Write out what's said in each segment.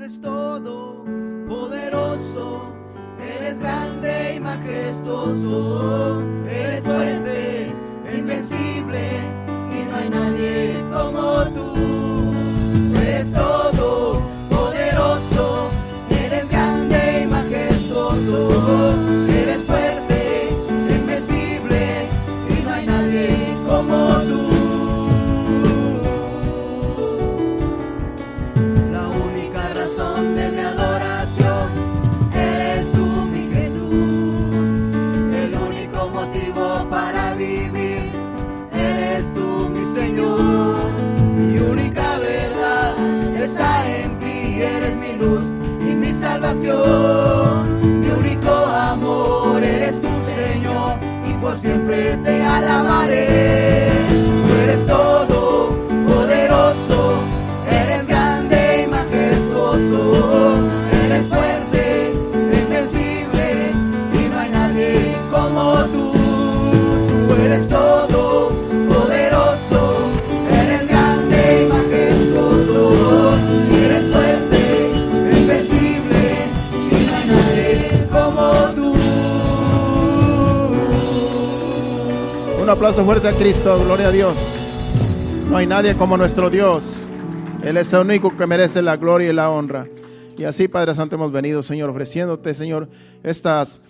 eres todo poderoso, eres grande y majestuoso, eres fuerte e invencible, y no hay nadie como tú. Eres todo poderoso, eres grande y majestuoso, eres fuerte e invencible, y no hay nadie como tú. La única razón de mi adoración eres tú, mi Jesús. El único motivo para vivir eres tú, mi Señor. Mi única verdad está en ti, eres mi luz y mi salvación. Mi único amor eres tú, Señor, y por siempre te alabaré. Tú eres todo poderoso, eres grande y majestuoso, eres fuerte, invencible, y no hay nadie como tú. Tú eres todo poderoso, eres grande y majestuoso, eres fuerte, invencible, y no hay nadie como tú. Un aplauso fuerte a Cristo, gloria a Dios. No hay nadie como nuestro Dios. Él es el único que merece la gloria y la honra. Y así, Padre Santo, hemos venido, Señor, ofreciéndote, Señor, estas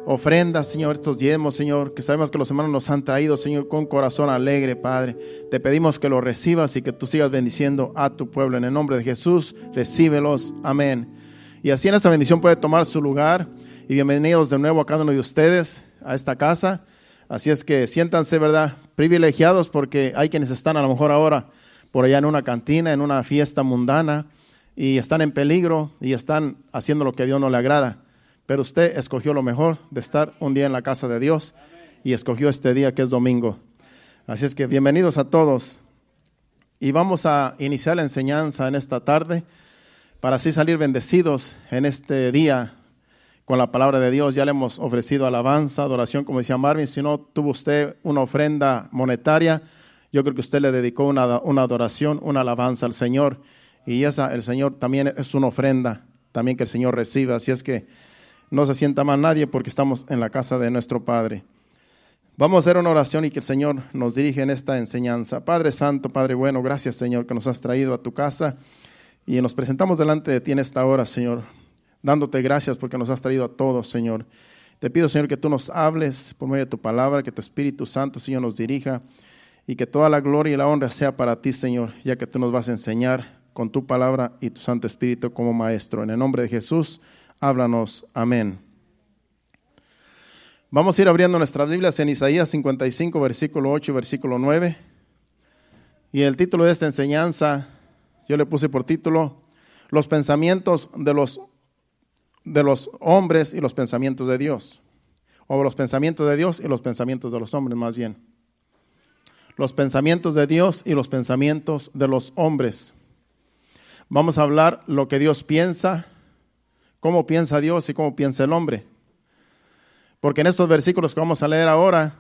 ofrendas, Señor, estos diezmos, Señor, que sabemos que los hermanos nos han traído, Señor, con corazón alegre, Padre. Te pedimos que los recibas y que tú sigas bendiciendo a tu pueblo. En el nombre de Jesús, recíbelos. Amén. Y así en esta bendición puede tomar su lugar. Y bienvenidos de nuevo a cada uno de ustedes a esta casa. Así es que siéntanse, ¿verdad?, privilegiados, porque hay quienes están a lo mejor ahora por allá en una cantina, en una fiesta mundana, y están en peligro y están haciendo lo que a Dios no le agrada. Pero usted escogió lo mejor de estar un día en la casa de Dios y escogió este día que es domingo. Así es que bienvenidos a todos. Y vamos a iniciar la enseñanza en esta tarde para así salir bendecidos en este día con la palabra de Dios. Ya le hemos ofrecido alabanza, adoración, como decía Marvin. Si no tuvo usted una ofrenda monetaria, yo creo que usted le dedicó una adoración, una alabanza al Señor. Y esa, el Señor también es una ofrenda, también que el Señor recibe. Así es que no se sienta mal nadie, porque estamos en la casa de nuestro Padre. Vamos a hacer una oración y que el Señor nos dirija en esta enseñanza. Padre Santo, Padre bueno, gracias, Señor, que nos has traído a tu casa. Y nos presentamos delante de ti en esta hora, Señor, dándote gracias porque nos has traído a todos, Señor. Te pido, Señor, que tú nos hables por medio de tu palabra, que tu Espíritu Santo, Señor, nos dirija, y que toda la gloria y la honra sea para ti, Señor, ya que tú nos vas a enseñar con tu palabra y tu Santo Espíritu como maestro. En el nombre de Jesús, háblanos. Amén. Vamos a ir abriendo nuestras Biblias en Isaías 55, versículo 8 y versículo 9. Y el título de esta enseñanza, yo le puse por título, los pensamientos de los hombres y los pensamientos de Dios. O los pensamientos de Dios y los pensamientos de los hombres, más bien. Los pensamientos de Dios y los pensamientos de los hombres. Vamos a hablar lo que Dios piensa, cómo piensa Dios y cómo piensa el hombre. Porque en estos versículos que vamos a leer ahora,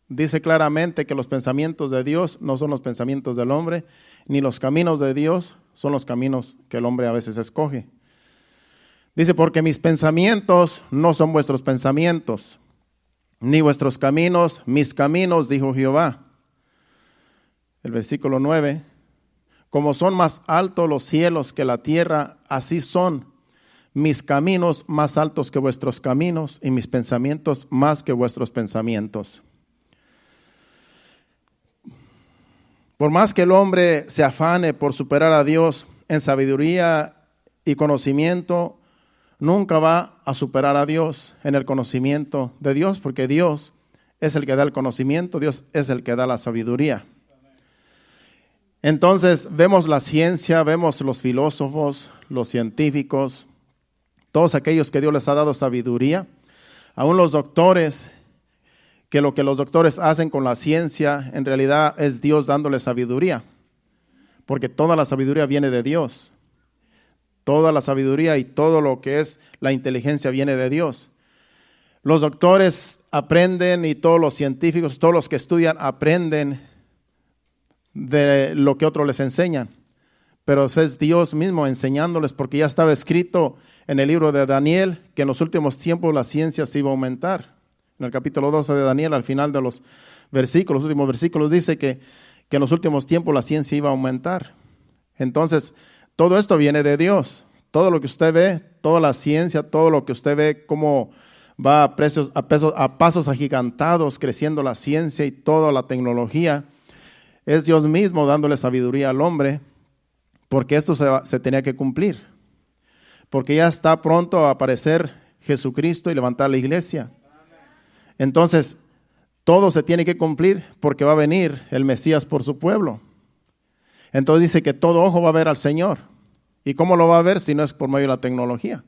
dice claramente que los pensamientos de Dios no son los pensamientos del hombre, ni los caminos de Dios son los caminos que el hombre a veces escoge. Dice, porque mis pensamientos no son vuestros pensamientos, ni vuestros caminos, mis caminos, dijo Jehová. El versículo 9, como son más altos los cielos que la tierra, así son mis caminos más altos que vuestros caminos, y mis pensamientos más que vuestros pensamientos. Por más que el hombre se afane por superar a Dios en sabiduría y conocimiento, nunca va a superar a Dios en el conocimiento de Dios, porque Dios es el que da el conocimiento, Dios es el que da la sabiduría. Entonces vemos la ciencia, vemos los filósofos, los científicos, todos aquellos que Dios les ha dado sabiduría, aún los doctores, que lo que los doctores hacen con la ciencia en realidad es Dios dándole sabiduría, porque toda la sabiduría viene de Dios. Toda la sabiduría y todo lo que es la inteligencia viene de Dios. Los doctores aprenden y todos los científicos, todos los que estudian aprenden de lo que otros les enseñan. pero es Dios mismo enseñándoles, porque ya estaba escrito en el libro de Daniel que en los últimos tiempos la ciencia se iba a aumentar. En el capítulo 12 de Daniel, al final de los versículos, los últimos versículos, dice que en los últimos tiempos la ciencia iba a aumentar. Entonces, todo esto viene de Dios. Todo lo que usted ve, toda la ciencia, todo lo que usted ve, cómo va a pasos agigantados creciendo la ciencia y toda la tecnología, es Dios mismo dándole sabiduría al hombre, porque esto se tenía que cumplir. Porque ya está pronto a aparecer Jesucristo y levantar la iglesia. Entonces, todo se tiene que cumplir porque va a venir el Mesías por su pueblo. Entonces dice que todo ojo va a ver al Señor. ¿Y cómo lo va a ver si no es por medio de la tecnología?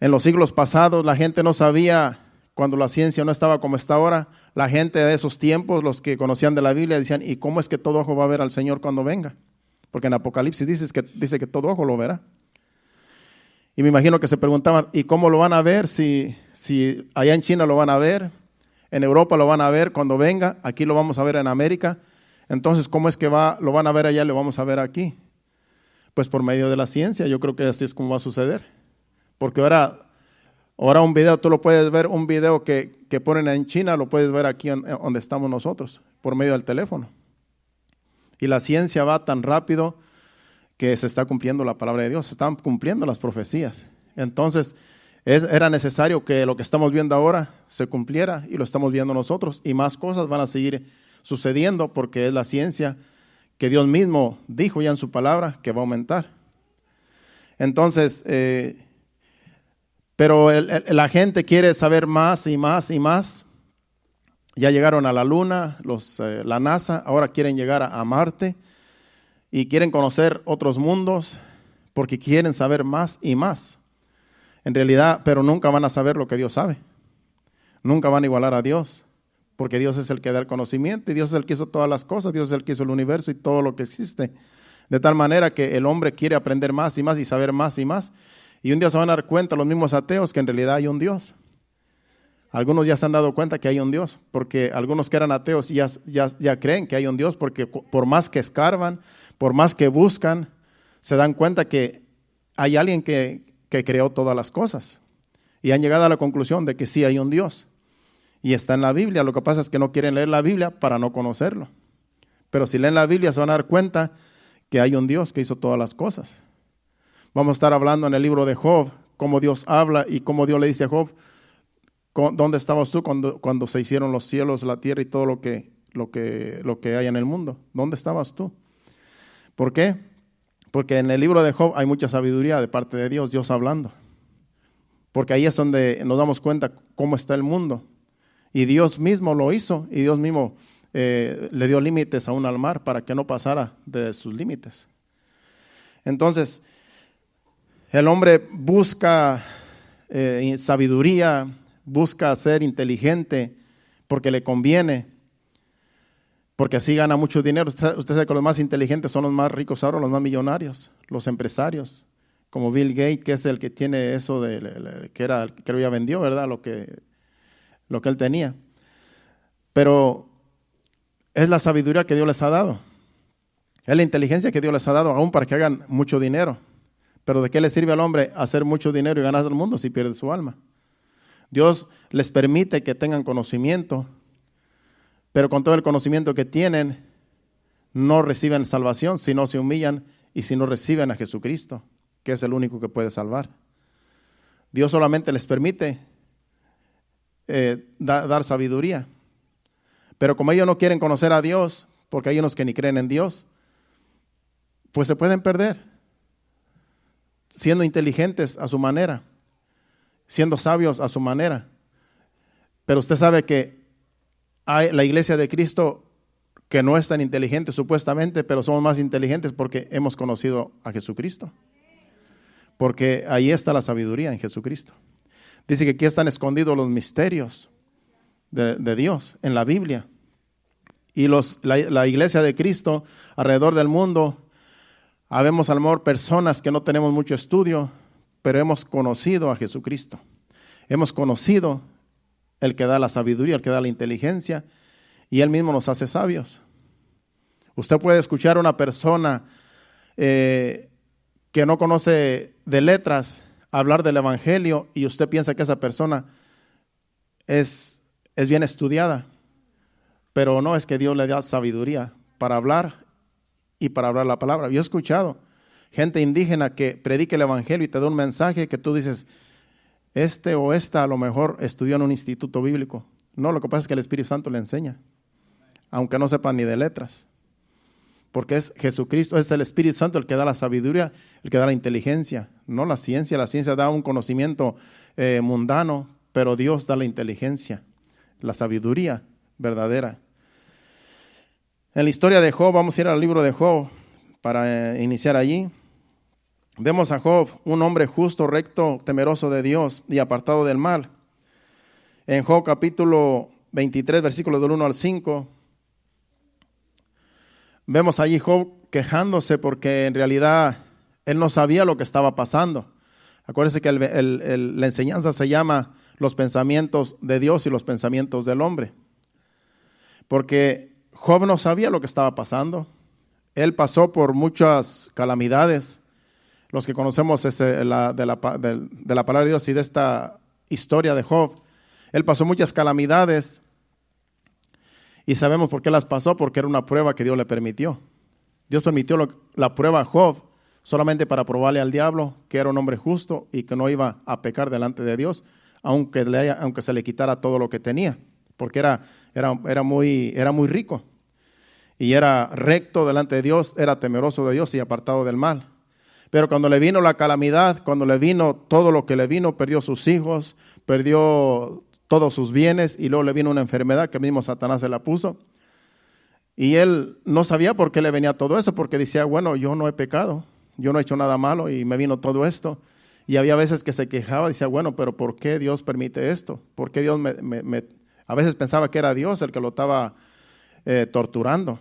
En los siglos pasados la gente no sabía, cuando la ciencia no estaba como está ahora, la gente de esos tiempos, los que conocían de la Biblia, decían, ¿y cómo es que todo ojo va a ver al Señor cuando venga? Porque en Apocalipsis dice que todo ojo lo verá. Y me imagino que se preguntaban, ¿y cómo lo van a ver? Si allá en China lo van a ver, en Europa lo van a ver cuando venga, aquí lo vamos a ver en América. Entonces, ¿cómo es que lo van a ver allá y lo vamos a ver aquí? Pues por medio de la ciencia, yo creo que así es como va a suceder. Porque ahora un video, tú lo puedes ver, un video que ponen en China, lo puedes ver aquí donde estamos nosotros, por medio del teléfono. Y la ciencia va tan rápido que se está cumpliendo la palabra de Dios, se están cumpliendo las profecías. Entonces, era necesario que lo que estamos viendo ahora se cumpliera y lo estamos viendo nosotros. Y más cosas van a seguir sucediendo porque es la ciencia que Dios mismo dijo ya en su palabra que va a aumentar. Entonces, pero la gente quiere saber más y más y más. Ya llegaron a la Luna, la NASA, ahora quieren llegar a Marte y quieren conocer otros mundos porque quieren saber más y más. En realidad, pero nunca van a saber lo que Dios sabe. Nunca van a igualar a Dios. Porque Dios es el que da el conocimiento y Dios es el que hizo todas las cosas, Dios es el que hizo el universo y todo lo que existe. De tal manera que el hombre quiere aprender más y más y saber más y más. Y un día se van a dar cuenta los mismos ateos que en realidad hay un Dios. Algunos ya se han dado cuenta que hay un Dios, porque algunos que eran ateos ya creen que hay un Dios, porque por más que escarban, por más que buscan, se dan cuenta que hay alguien que creó todas las cosas. Y han llegado a la conclusión de que sí hay un Dios. Y está en la Biblia, lo que pasa es que no quieren leer la Biblia para no conocerlo. Pero si leen la Biblia se van a dar cuenta que hay un Dios que hizo todas las cosas. Vamos a estar hablando en el libro de Job, cómo Dios habla y cómo Dios le dice a Job, ¿dónde estabas tú cuando se hicieron los cielos, la tierra y todo lo que hay en el mundo? ¿Dónde estabas tú? ¿Por qué? Porque en el libro de Job hay mucha sabiduría de parte de Dios, Dios hablando. Porque ahí es donde nos damos cuenta cómo está el mundo. Y Dios mismo lo hizo y Dios mismo le dio límites aún al mar para que no pasara de sus límites. Entonces, el hombre busca sabiduría, busca ser inteligente porque le conviene, porque así gana mucho dinero. Usted sabe que los más inteligentes son los más ricos ahora, los más millonarios, los empresarios, como Bill Gates, que es el que tiene eso que creo ya vendió, ¿verdad? Lo que él tenía. Pero es la sabiduría que Dios les ha dado. Es la inteligencia que Dios les ha dado aún para que hagan mucho dinero. Pero ¿de qué le sirve al hombre hacer mucho dinero y ganar el mundo si pierde su alma? Dios les permite que tengan conocimiento, pero con todo el conocimiento que tienen, no reciben salvación si no se humillan y si no reciben a Jesucristo, que es el único que puede salvar. Dios solamente les permite dar sabiduría. Pero como ellos no quieren conocer a Dios, porque hay unos que ni creen en Dios, pues se pueden perder, siendo inteligentes a su manera, siendo sabios a su manera. Pero usted sabe que hay la iglesia de Cristo que no es tan inteligente supuestamente, pero somos más inteligentes porque hemos conocido a Jesucristo. Porque ahí está la sabiduría en Jesucristo. Dice que aquí están escondidos los misterios de Dios en la Biblia. Y la iglesia de Cristo alrededor del mundo, habemos a lo mejor personas que no tenemos mucho estudio, pero hemos conocido a Jesucristo. Hemos conocido el que da la sabiduría, el que da la inteligencia, y Él mismo nos hace sabios. Usted puede escuchar a una persona que no conoce de letras hablar del evangelio y usted piensa que esa persona es bien estudiada, pero no, es que Dios le da sabiduría para hablar y para hablar la palabra. Yo he escuchado gente indígena que predica el evangelio y te da un mensaje que tú dices, este o esta a lo mejor estudió en un instituto bíblico. No, lo que pasa es que el Espíritu Santo le enseña, aunque no sepa ni de letras. Porque es Jesucristo, es el Espíritu Santo el que da la sabiduría, el que da la inteligencia, no la ciencia. La ciencia da un conocimiento mundano, pero Dios da la inteligencia, la sabiduría verdadera. En la historia de Job, vamos a ir al libro de Job para iniciar allí. Vemos a Job, un hombre justo, recto, temeroso de Dios y apartado del mal. En Job capítulo 23, versículos del 1 al 5, vemos allí Job quejándose porque en realidad él no sabía lo que estaba pasando. Acuérdense que la enseñanza se llama los pensamientos de Dios y los pensamientos del hombre. Porque Job no sabía lo que estaba pasando. Él pasó por muchas calamidades. Los que conocemos de la palabra de Dios y de esta historia de Job, él pasó muchas calamidades y sabemos por qué las pasó, porque era una prueba que Dios le permitió. Dios permitió la prueba a Job solamente para probarle al diablo que era un hombre justo y que no iba a pecar delante de Dios, aunque se le quitara todo lo que tenía, porque era muy rico y era recto delante de Dios, era temeroso de Dios y apartado del mal. Pero cuando le vino la calamidad, cuando le vino todo lo que le vino, perdió sus hijos, perdió todos sus bienes y luego le vino una enfermedad que mismo Satanás se la puso. Y él no sabía por qué le venía todo eso, porque decía, bueno, yo no he pecado, yo no he hecho nada malo y me vino todo esto. Y había veces que se quejaba, decía, bueno, pero ¿por qué Dios permite esto? ¿Por qué Dios A veces pensaba que era Dios el que lo estaba torturando,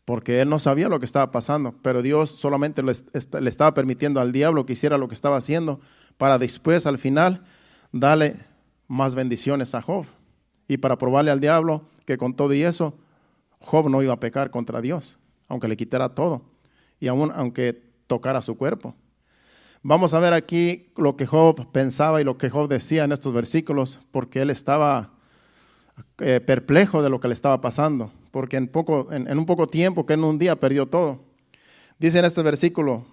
porque él no sabía lo que estaba pasando, pero Dios solamente le estaba permitiendo al diablo que hiciera lo que estaba haciendo para después, al final, darle más bendiciones a Job y para probarle al diablo que con todo y eso, Job no iba a pecar contra Dios, aunque le quitara todo y aún aunque tocara su cuerpo. Vamos a ver aquí lo que Job pensaba y lo que Job decía en estos versículos, porque él estaba perplejo de lo que le estaba pasando, porque en un poco tiempo, que en un día perdió todo. Dice en este versículo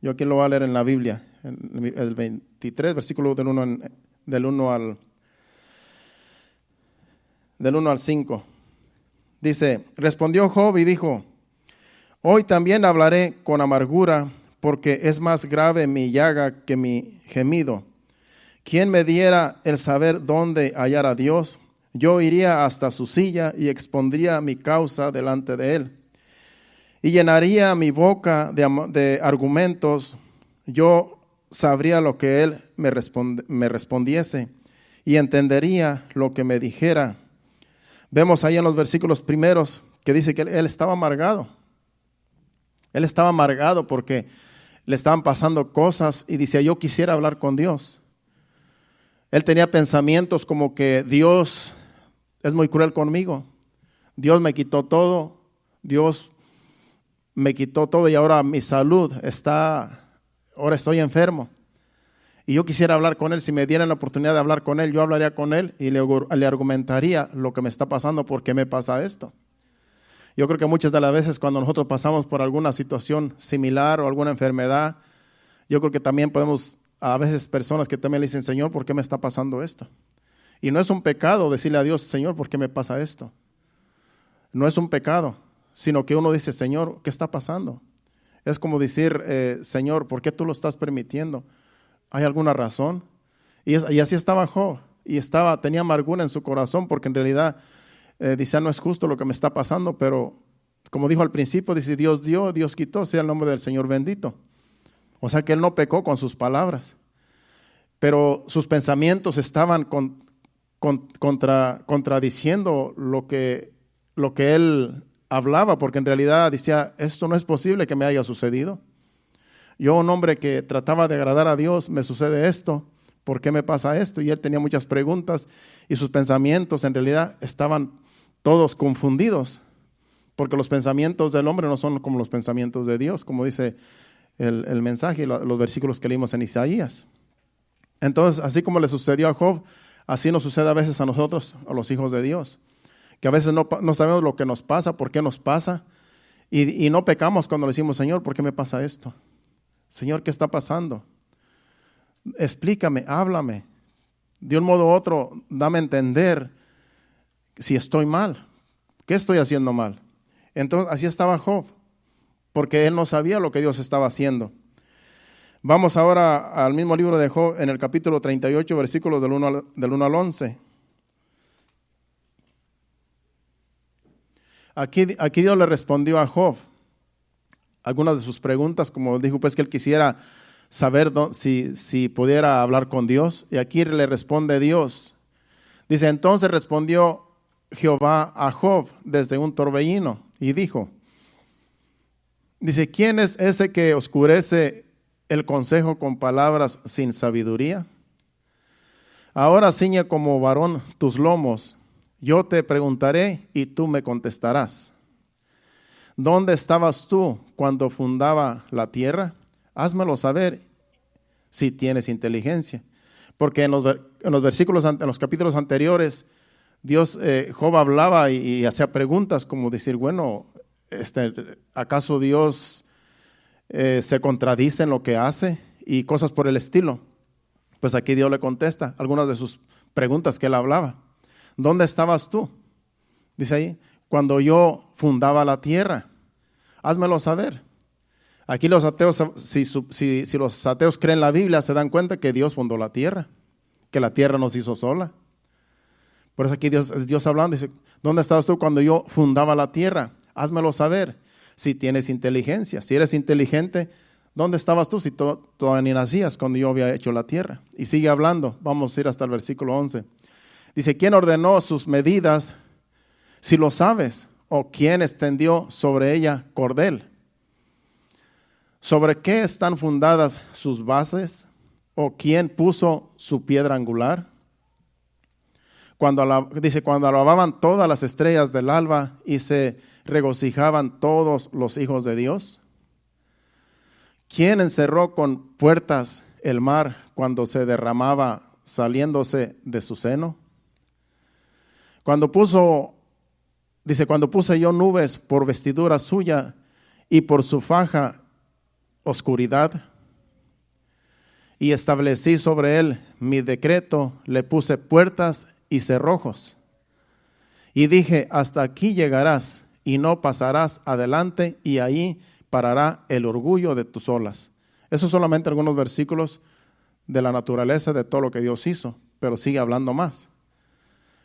yo aquí lo voy a leer en la Biblia, el 23, versículo del 1 al 5. Dice, respondió Job y dijo, hoy también hablaré con amargura, porque es más grave mi llaga que mi gemido. ¿Quién me diera el saber dónde hallar a Dios? Yo iría hasta su silla y expondría mi causa delante de él. Y llenaría mi boca de argumentos. Yo sabría lo que él me respondiese y entendería lo que me dijera. Vemos ahí en los versículos primeros que dice que él estaba amargado. Él estaba amargado porque le estaban pasando cosas y decía, yo quisiera hablar con Dios. Él tenía pensamientos como que Dios es muy cruel conmigo. Dios me quitó todo. Dios me quitó todo y ahora mi salud ahora estoy enfermo. Y yo quisiera hablar con él. Si me dieran la oportunidad de hablar con él, yo hablaría con él y le argumentaría lo que me está pasando, por qué me pasa esto. Yo creo que muchas de las veces cuando nosotros pasamos por alguna situación similar o alguna enfermedad, yo creo que también podemos, a veces personas que también le dicen, Señor, ¿por qué me está pasando esto? Y no es un pecado decirle a Dios, Señor, ¿por qué me pasa esto? No es un pecado, sino que uno dice, Señor, ¿qué está pasando? Es como decir, Señor, ¿por qué tú lo estás permitiendo? ¿Hay alguna razón? Y así estaba Job, y tenía amargura en su corazón, porque en realidad dice, no es justo lo que me está pasando, pero como dijo al principio, dice, Dios dio, Dios quitó, sea el nombre del Señor bendito. O sea que él no pecó con sus palabras, pero sus pensamientos estaban contradiciendo lo que él hablaba, porque en realidad decía, esto no es posible que me haya sucedido. Yo, un hombre que trataba de agradar a Dios, me sucede esto, ¿por qué me pasa esto? Y él tenía muchas preguntas y sus pensamientos en realidad estaban todos confundidos, porque los pensamientos del hombre no son como los pensamientos de Dios, como dice el mensaje y los versículos que leímos en Isaías. Entonces, así como le sucedió a Job, así nos sucede a veces a nosotros, a los hijos de Dios, que a veces no sabemos lo que nos pasa, por qué nos pasa, y no pecamos cuando le decimos, Señor, ¿por qué me pasa esto? Señor, ¿qué está pasando? Explícame, háblame. De un modo u otro, dame a entender si estoy mal, qué estoy haciendo mal. Entonces, así estaba Job, porque él no sabía lo que Dios estaba haciendo. Vamos ahora al mismo libro de Job, en el capítulo 38, versículos del 1 al 11. Aquí Dios le respondió a Job algunas de sus preguntas, como dijo, pues que él quisiera saber si pudiera hablar con Dios. Y aquí le responde Dios. Dice, entonces respondió Jehová a Job desde un torbellino y dijo, dice, ¿quién es ese que oscurece el consejo con palabras sin sabiduría? Ahora ciñe como varón tus lomos, yo te preguntaré y tú me contestarás. ¿Dónde estabas tú cuando fundaba la tierra? Házmelo saber si tienes inteligencia. Porque en los versículos, en los capítulos anteriores, Job hablaba y hacía preguntas como decir, bueno, ¿acaso Dios se contradice en lo que hace? Y cosas por el estilo. Pues aquí Dios le contesta algunas de sus preguntas que él hablaba. ¿Dónde estabas tú? Dice ahí, cuando yo fundaba la tierra. Házmelo saber. Aquí los ateos, si los ateos creen la Biblia, se dan cuenta que Dios fundó la tierra, que la tierra nos hizo sola. Por eso aquí es Dios hablando, dice, ¿dónde estabas tú cuando yo fundaba la tierra? Házmelo saber si tienes inteligencia. Si eres inteligente, ¿dónde estabas tú si todavía ni nacías cuando yo había hecho la tierra? Y sigue hablando, vamos a ir hasta el versículo 11. Dice, ¿quién ordenó sus medidas si lo sabes? ¿O quién extendió sobre ella cordel? ¿Sobre qué están fundadas sus bases? ¿O quién puso su piedra angular? Cuando alababan todas las estrellas del alba y se regocijaban todos los hijos de Dios. ¿Quién encerró con puertas el mar cuando se derramaba saliéndose de su seno? Cuando puse yo nubes por vestidura suya y por su faja oscuridad, y establecí sobre él mi decreto, le puse puertas y cerrojos. Y dije, hasta aquí llegarás y no pasarás adelante, y ahí parará el orgullo de tus olas. Esos son solamente algunos versículos de la naturaleza de todo lo que Dios hizo, pero sigue hablando más.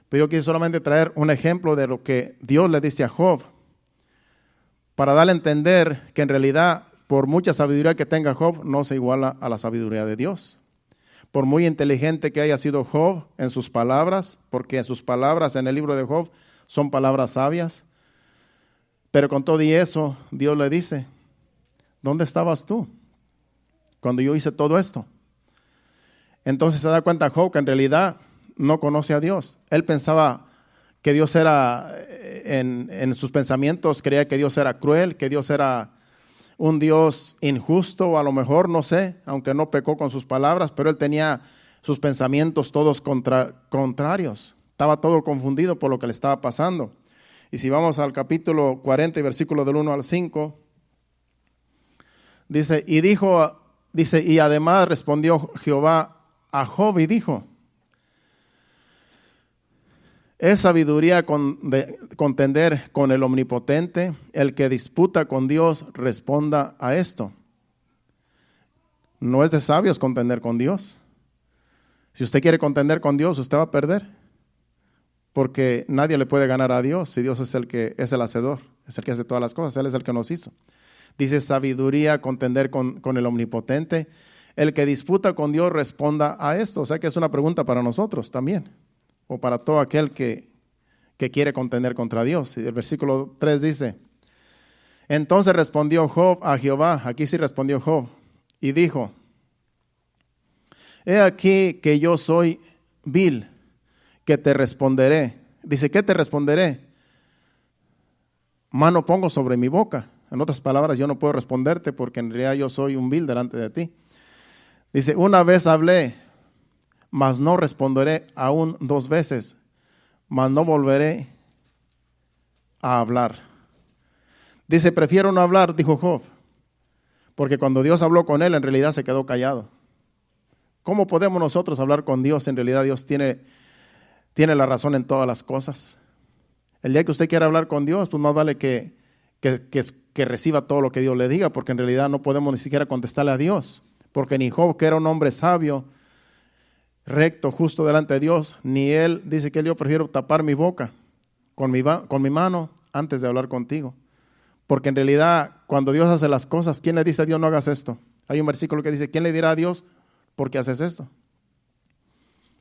Pero yo quiero solamente traer un ejemplo de lo que Dios le dice a Job, para darle a entender que en realidad, por mucha sabiduría que tenga Job, no se iguala a la sabiduría de Dios. Por muy inteligente que haya sido Job en sus palabras, porque en sus palabras en el libro de Job son palabras sabias, pero con todo y eso, Dios le dice, ¿dónde estabas tú cuando yo hice todo esto? Entonces se da cuenta Job que en realidad no conoce a Dios. Él pensaba que Dios era, en sus pensamientos, creía que Dios era cruel, que Dios era un Dios injusto, o a lo mejor, no sé, aunque no pecó con sus palabras, pero él tenía sus pensamientos todos contrarios. Estaba todo confundido por lo que le estaba pasando. Y si vamos al capítulo 40 y versículo del 1 al 5, dice, y además respondió Jehová a Job y dijo, ¿es sabiduría contender con el Omnipotente? El que disputa con Dios responda a esto. No es de sabios contender con Dios. Si usted quiere contender con Dios, usted va a perder. Porque nadie le puede ganar a Dios si Dios es el que es el hacedor, es el que hace todas las cosas, Él es el que nos hizo. Dice sabiduría contender con el Omnipotente. El que disputa con Dios responda a esto. O sea que es una pregunta para nosotros también, o para todo aquel que quiere contender contra Dios. Y el versículo 3 dice, entonces respondió Job a Jehová, aquí sí respondió Job, y dijo, he aquí que yo soy vil, que te responderé. Dice, ¿qué te responderé? mano pongo sobre mi boca. En otras palabras, yo no puedo responderte porque en realidad yo soy un vil delante de ti. Dice, una vez hablé, mas no responderé aún 2 veces, mas no volveré a hablar. Dice, prefiero no hablar, dijo Job, porque cuando Dios habló con él, en realidad se quedó callado. ¿Cómo podemos nosotros hablar con Dios? En realidad Dios tiene la razón en todas las cosas. El día que usted quiera hablar con Dios, pues más vale que reciba todo lo que Dios le diga, porque en realidad no podemos ni siquiera contestarle a Dios, porque ni Job, que era un hombre sabio, recto, justo delante de Dios, ni él dice que yo prefiero tapar mi boca con mi mano antes de hablar contigo. Porque en realidad, cuando Dios hace las cosas, ¿quién le dice a Dios no hagas esto? Hay un versículo que dice, ¿quién le dirá a Dios por qué haces esto?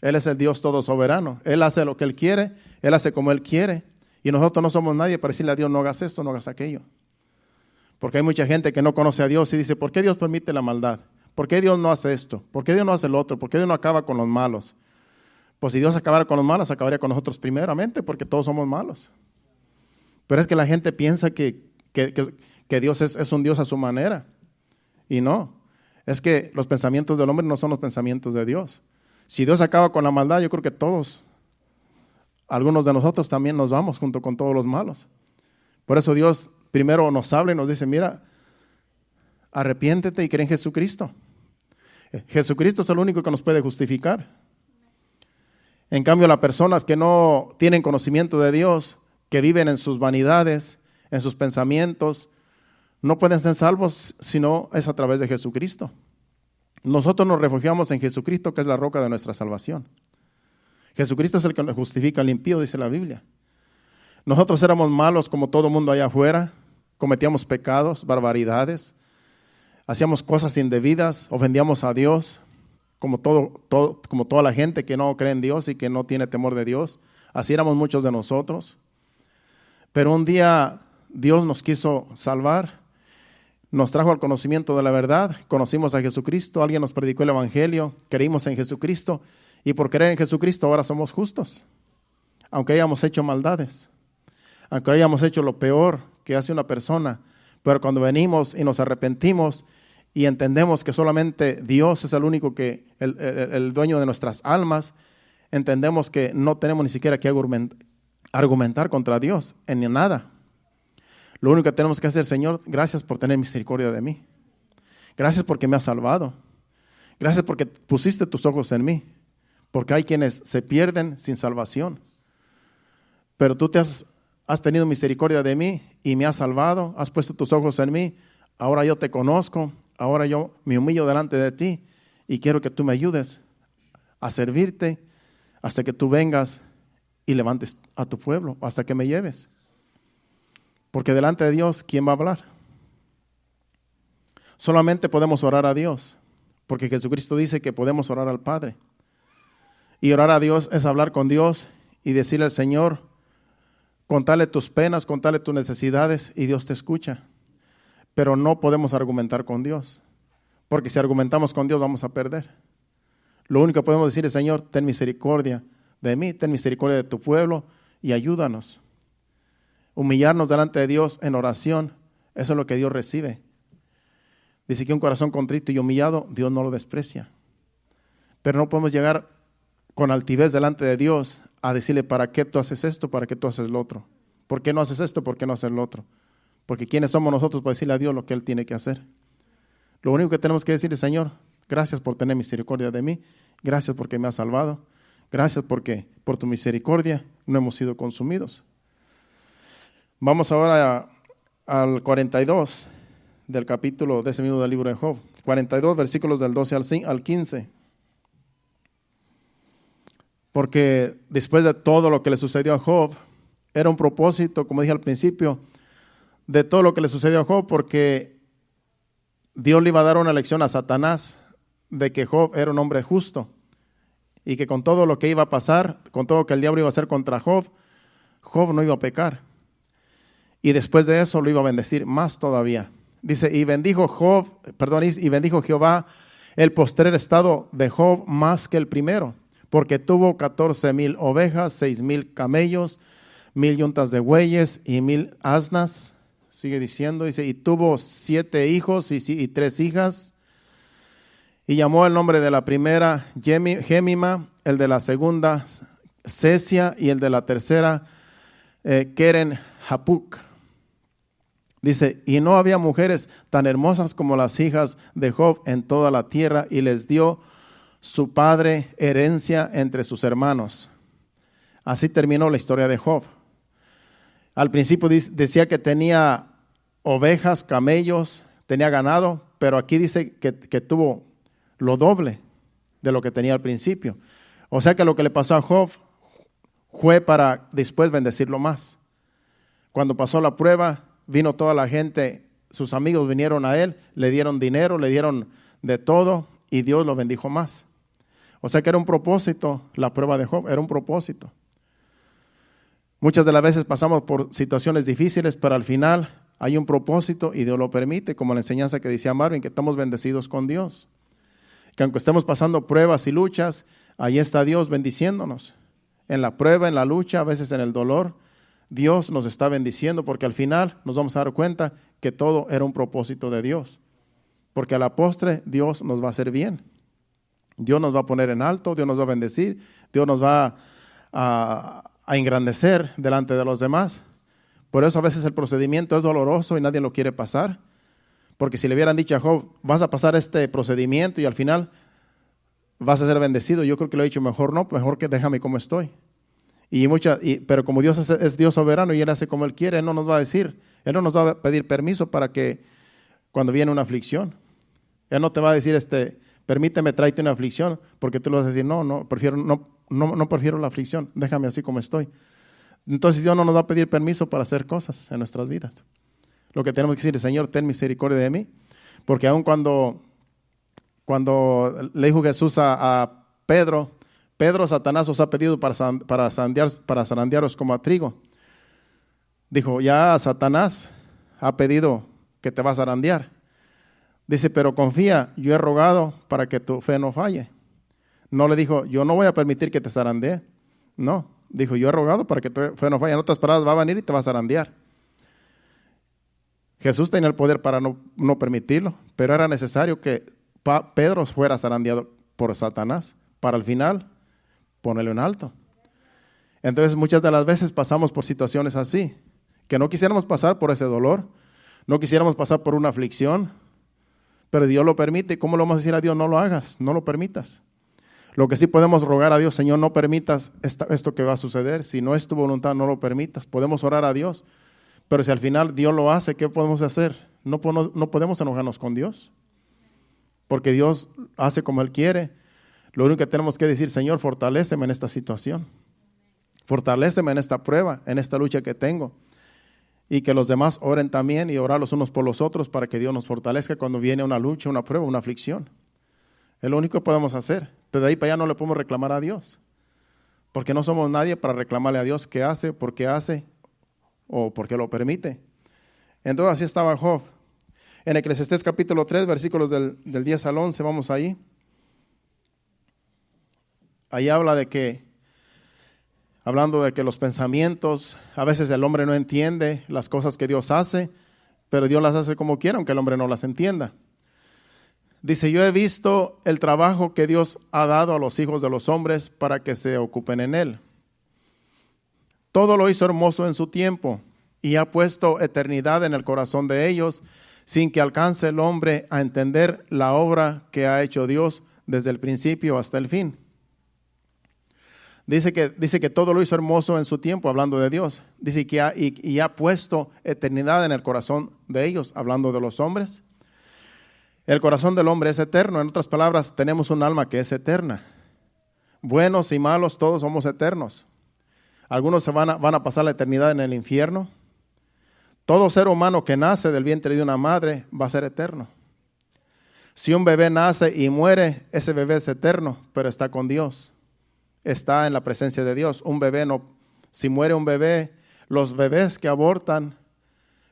Él es el Dios todo soberano. Él hace lo que Él quiere, Él hace como Él quiere. Y nosotros no somos nadie para decirle a Dios no hagas esto, no hagas aquello. Porque hay mucha gente que no conoce a Dios y dice, ¿por qué Dios permite la maldad? ¿Por qué Dios no hace esto? ¿Por qué Dios no hace lo otro? ¿Por qué Dios no acaba con los malos? Pues si Dios acabara con los malos, acabaría con nosotros primeramente, porque todos somos malos. Pero es que la gente piensa que Dios es un Dios a su manera. Y no, es que los pensamientos del hombre no son los pensamientos de Dios. Si Dios acaba con la maldad, yo creo que todos, algunos de nosotros también nos vamos junto con todos los malos. Por eso Dios primero nos habla y nos dice, mira, arrepiéntete y cree en Jesucristo. Jesucristo es el único que nos puede justificar. En cambio, las personas que no tienen conocimiento de Dios, que viven en sus vanidades, en sus pensamientos, no pueden ser salvos si no es a través de Jesucristo. Nosotros nos refugiamos en Jesucristo, que es la roca de nuestra salvación. Jesucristo es el que nos justifica al impío, dice la Biblia. Nosotros éramos malos como todo mundo allá afuera, cometíamos pecados, barbaridades, hacíamos cosas indebidas, ofendíamos a Dios, como toda la gente que no cree en Dios y que no tiene temor de Dios. Así éramos muchos de nosotros. Pero un día Dios nos quiso salvar, nos trajo al conocimiento de la verdad, conocimos a Jesucristo, alguien nos predicó el Evangelio, creímos en Jesucristo y por creer en Jesucristo ahora somos justos, aunque hayamos hecho maldades, aunque hayamos hecho lo peor que hace una persona, pero cuando venimos y nos arrepentimos y entendemos que solamente Dios es el único el dueño de nuestras almas, entendemos que no tenemos ni siquiera que argumentar contra Dios en nada. Lo único que tenemos que hacer, Señor, gracias por tener misericordia de mí. Gracias porque me has salvado. Gracias porque pusiste tus ojos en mí. Porque hay quienes se pierden sin salvación. Pero tú has tenido misericordia de mí y me has salvado. Has puesto tus ojos en mí. Ahora yo te conozco. Ahora yo me humillo delante de ti. Y quiero que tú me ayudes a servirte hasta que tú vengas y levantes a tu pueblo. Hasta que me lleves. Porque delante de Dios, ¿quién va a hablar? Solamente podemos orar a Dios, porque Jesucristo dice que podemos orar al Padre. Y orar a Dios es hablar con Dios y decirle al Señor, contarle tus penas, contarle tus necesidades y Dios te escucha. Pero no podemos argumentar con Dios, porque si argumentamos con Dios vamos a perder. Lo único que podemos decir es, Señor, ten misericordia de mí, ten misericordia de tu pueblo y ayúdanos. Humillarnos delante de Dios en oración, eso es lo que Dios recibe. Dice que un corazón contrito y humillado, Dios no lo desprecia. Pero no podemos llegar con altivez delante de Dios a decirle, ¿para qué tú haces esto? ¿Para qué tú haces lo otro? ¿Por qué no haces esto? ¿Por qué no haces lo otro? Porque ¿quiénes somos nosotros para decirle a Dios lo que Él tiene que hacer? Lo único que tenemos que decirle, Señor, gracias por tener misericordia de mí, gracias porque me has salvado, gracias porque por tu misericordia no hemos sido consumidos. Vamos ahora al 42 del capítulo de ese mismo del libro de Job. 42 versículos del 12 al 15. Porque después de todo lo que le sucedió a Job, era un propósito, como dije al principio, de todo lo que le sucedió a Job, porque Dios le iba a dar una lección a Satanás de que Job era un hombre justo y que con todo lo que iba a pasar, con todo lo que el diablo iba a hacer contra Job, Job no iba a pecar. Y después de eso lo iba a bendecir más todavía. Dice, y bendijo Jehová el postrer estado de Job más que el primero, porque tuvo 14,000 ovejas, 6,000 camellos, 1000 yuntas de bueyes y 1000 asnas. Sigue diciendo, dice, y tuvo 7 hijos y 3 hijas. Y llamó el nombre de la primera Gemima, el de la segunda Cesia y el de la tercera Keren Hapuc. Dice, y no había mujeres tan hermosas como las hijas de Job en toda la tierra, y les dio su padre herencia entre sus hermanos. Así terminó la historia de Job. Al principio decía que tenía ovejas, camellos, tenía ganado, pero aquí dice que tuvo lo doble de lo que tenía al principio. O sea que lo que le pasó a Job fue para después bendecirlo más. Cuando pasó la prueba, vino toda la gente, sus amigos vinieron a él, le dieron dinero, le dieron de todo y Dios lo bendijo más. O sea que era un propósito, la prueba de Job era un propósito. Muchas de las veces pasamos por situaciones difíciles, pero al final hay un propósito y Dios lo permite, como la enseñanza que decía Marvin, que estamos bendecidos con Dios. Que aunque estemos pasando pruebas y luchas, ahí está Dios bendiciéndonos. En la prueba, en la lucha, a veces en el dolor, Dios nos está bendiciendo, porque al final nos vamos a dar cuenta que todo era un propósito de Dios. Porque a la postre Dios nos va a hacer bien. Dios nos va a poner en alto, Dios nos va a bendecir, Dios nos va a engrandecer delante de los demás. Por eso a veces el procedimiento es doloroso y nadie lo quiere pasar. Porque si le hubieran dicho a Job, vas a pasar este procedimiento y al final vas a ser bendecido, yo creo que lo he dicho, mejor que déjame como estoy. Pero como Dios es Dios soberano y Él hace como Él quiere, Él no nos va a decir, Él no nos va a pedir permiso para que cuando viene una aflicción, Él no te va a decir, permíteme, tráete una aflicción, porque tú le vas a decir, no prefiero la aflicción, déjame así como estoy. Entonces Dios no nos va a pedir permiso para hacer cosas en nuestras vidas. Lo que tenemos que decir es, Señor, ten misericordia de mí, porque aun cuando le dijo Jesús a Pedro, Satanás os ha pedido para zarandearos como a trigo. Dijo, ya Satanás ha pedido que te vas a zarandear. Dice, pero confía, yo he rogado para que tu fe no falle. No le dijo, yo no voy a permitir que te zarandee. No, dijo, yo he rogado para que tu fe no falle. En otras palabras, va a venir y te va a zarandear. Jesús tenía el poder para no permitirlo, pero era necesario que Pedro fuera zarandeado por Satanás para al final ponerlo en alto. Entonces muchas de las veces pasamos por situaciones así, que no quisiéramos pasar por ese dolor, no quisiéramos pasar por una aflicción, pero Dios lo permite. ¿Cómo le vamos a decir a Dios, no lo hagas, no lo permitas? Lo que sí podemos rogar a Dios, Señor, no permitas esto que va a suceder, si no es tu voluntad, no lo permitas. Podemos orar a Dios, pero si al final Dios lo hace, ¿qué podemos hacer? No podemos enojarnos con Dios, porque Dios hace como Él quiere. Lo único que tenemos que decir, Señor, fortaléceme en esta situación, fortaléceme en esta prueba, en esta lucha que tengo, y que los demás oren también y orar los unos por los otros para que Dios nos fortalezca cuando viene una lucha, una prueba, una aflicción. Es lo único que podemos hacer, pero de ahí para allá no le podemos reclamar a Dios, porque no somos nadie para reclamarle a Dios qué hace, por qué hace o por qué lo permite. Entonces así estaba Job. En Eclesiastés capítulo 3, versículos del 10 al 11, vamos ahí. Ahí habla hablando de que los pensamientos, a veces el hombre no entiende las cosas que Dios hace, pero Dios las hace como quiera, aunque el hombre no las entienda. Dice, yo he visto el trabajo que Dios ha dado a los hijos de los hombres para que se ocupen en él. Todo lo hizo hermoso en su tiempo y ha puesto eternidad en el corazón de ellos, sin que alcance el hombre a entender la obra que ha hecho Dios desde el principio hasta el fin. Dice que todo lo hizo hermoso en su tiempo, hablando de Dios. Dice que ha puesto eternidad en el corazón de ellos, hablando de los hombres. El corazón del hombre es eterno. En otras palabras, tenemos un alma que es eterna. Buenos y malos, todos somos eternos. Algunos van a pasar la eternidad en el infierno. Todo ser humano que nace del vientre de una madre va a ser eterno. Si un bebé nace y muere, ese bebé es eterno, pero está con Dios. Está en la presencia de Dios. Un bebé no, si muere un bebé, los bebés que abortan,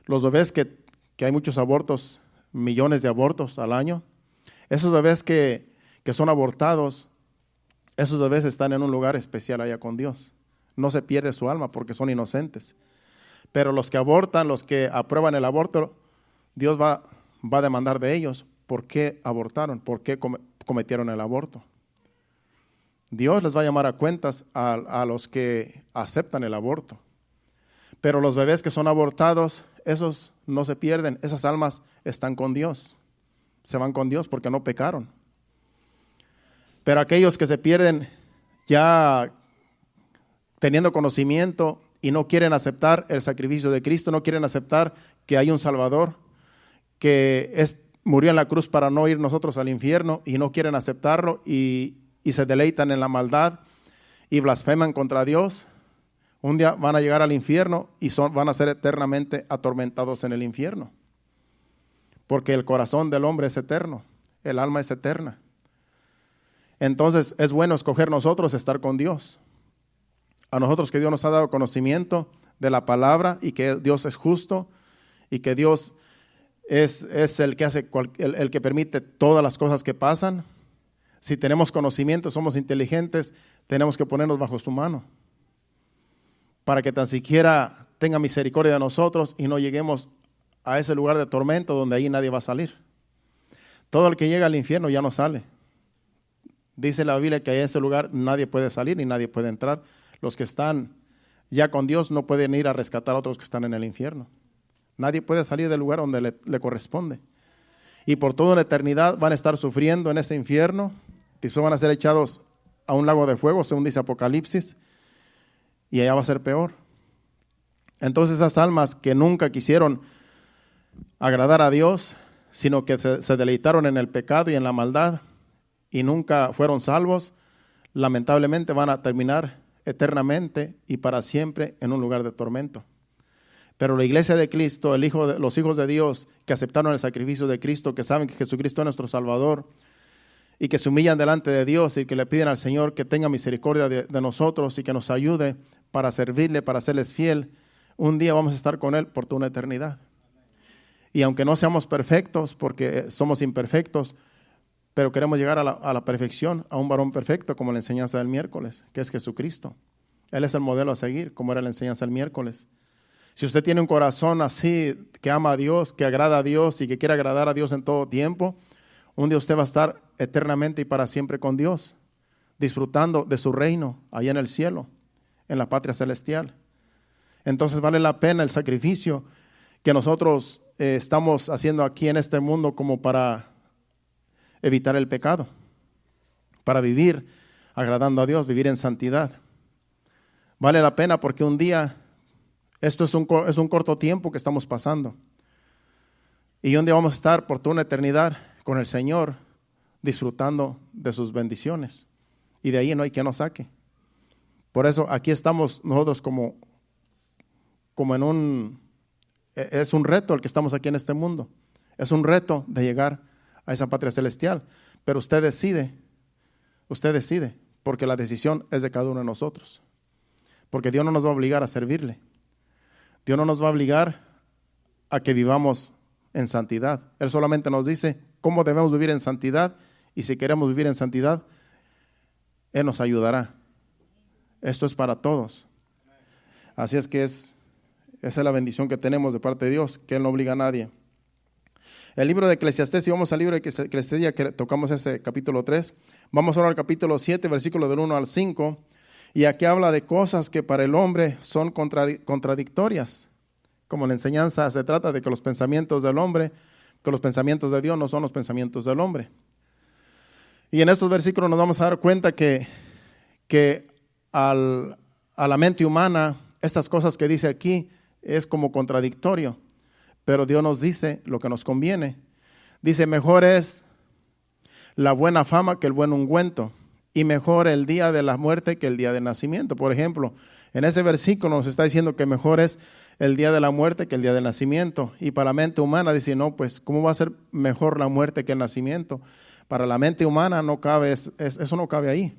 los bebés que hay muchos abortos, millones de abortos al año, esos bebés que son abortados, esos bebés están en un lugar especial allá con Dios. no se pierde su alma porque son inocentes. Pero los que abortan, los que aprueban el aborto, Dios va a demandar de ellos. ¿Por qué abortaron? ¿Por qué cometieron el aborto? Dios les va a llamar a cuentas a los que aceptan el aborto. Pero los bebés que son abortados, esos no se pierden, esas almas están con Dios. Se van con Dios porque no pecaron. Pero aquellos que se pierden ya teniendo conocimiento y no quieren aceptar el sacrificio de Cristo, no quieren aceptar que hay un Salvador, que murió en la cruz para no ir nosotros al infierno, y no quieren aceptarlo y se deleitan en la maldad y blasfeman contra Dios, un día van a llegar al infierno y van a ser eternamente atormentados en el infierno. Porque el corazón del hombre es eterno, el alma es eterna. Entonces es bueno escoger nosotros estar con Dios. A nosotros que Dios nos ha dado conocimiento de la palabra y que Dios es justo y que Dios es el que hace el que permite todas las cosas que pasan. Si tenemos conocimiento, somos inteligentes, tenemos que ponernos bajo su mano para que tan siquiera tenga misericordia de nosotros y no lleguemos a ese lugar de tormento donde ahí nadie va a salir. Todo el que llega al infierno ya no sale. Dice la Biblia que a ese lugar nadie puede salir ni nadie puede entrar. Los que están ya con Dios no pueden ir a rescatar a otros que están en el infierno. Nadie puede salir del lugar donde le corresponde. Y por toda una eternidad van a estar sufriendo en ese infierno. Después van a ser echados a un lago de fuego, según dice Apocalipsis, y allá va a ser peor. Entonces esas almas que nunca quisieron agradar a Dios, sino que se deleitaron en el pecado y en la maldad, y nunca fueron salvos, lamentablemente van a terminar eternamente y para siempre en un lugar de tormento. Pero la iglesia de Cristo, los hijos de Dios que aceptaron el sacrificio de Cristo, que saben que Jesucristo es nuestro Salvador y que se humillan delante de Dios y que le piden al Señor que tenga misericordia de nosotros y que nos ayude para servirle, para serles fiel, un día vamos a estar con Él por toda una eternidad. Y aunque no seamos perfectos, porque somos imperfectos, pero queremos llegar a la perfección, a un varón perfecto, como la enseñanza del miércoles, que es Jesucristo. Él es el modelo a seguir, como era la enseñanza del miércoles. Si usted tiene un corazón así, que ama a Dios, que agrada a Dios y que quiere agradar a Dios en todo tiempo, un día usted va a estar eternamente y para siempre con Dios, disfrutando de su reino allá en el cielo, en la patria celestial. Entonces vale la pena el sacrificio que nosotros estamos haciendo aquí en este mundo como para evitar el pecado, para vivir agradando a Dios, vivir en santidad. Vale la pena porque un día, esto es un corto tiempo que estamos pasando, y un día vamos a estar por toda una eternidad con el Señor, disfrutando de sus bendiciones, y de ahí no hay quien nos saque. Por eso aquí estamos nosotros como es un reto el que estamos aquí en este mundo, es un reto de llegar a esa patria celestial, pero usted decide, porque la decisión es de cada uno de nosotros, porque Dios no nos va a obligar a servirle, Dios no nos va a obligar a que vivamos en santidad. Él solamente nos dice cómo debemos vivir en santidad, y si queremos vivir en santidad, Él nos ayudará. Esto es para todos. Así es que esa es la bendición que tenemos de parte de Dios, que Él no obliga a nadie. El libro de Eclesiastés, si vamos al libro de Eclesiastés, ya que tocamos ese capítulo 3, vamos ahora al capítulo 7, versículo del 1 al 5, y aquí habla de cosas que para el hombre son contradictorias. Como la enseñanza se trata de que los pensamientos del hombre, que los pensamientos de Dios no son los pensamientos del hombre. Y en estos versículos nos vamos a dar cuenta que a la mente humana, estas cosas que dice aquí es como contradictorio, pero Dios nos dice lo que nos conviene. Dice, mejor es la buena fama que el buen ungüento, y mejor el día de la muerte que el día del nacimiento. Por ejemplo, en ese versículo nos está diciendo que mejor es el día de la muerte que el día del nacimiento. Y para la mente humana dice, no, pues, ¿cómo va a ser mejor la muerte que el nacimiento? Para la mente humana no cabe, eso no cabe ahí.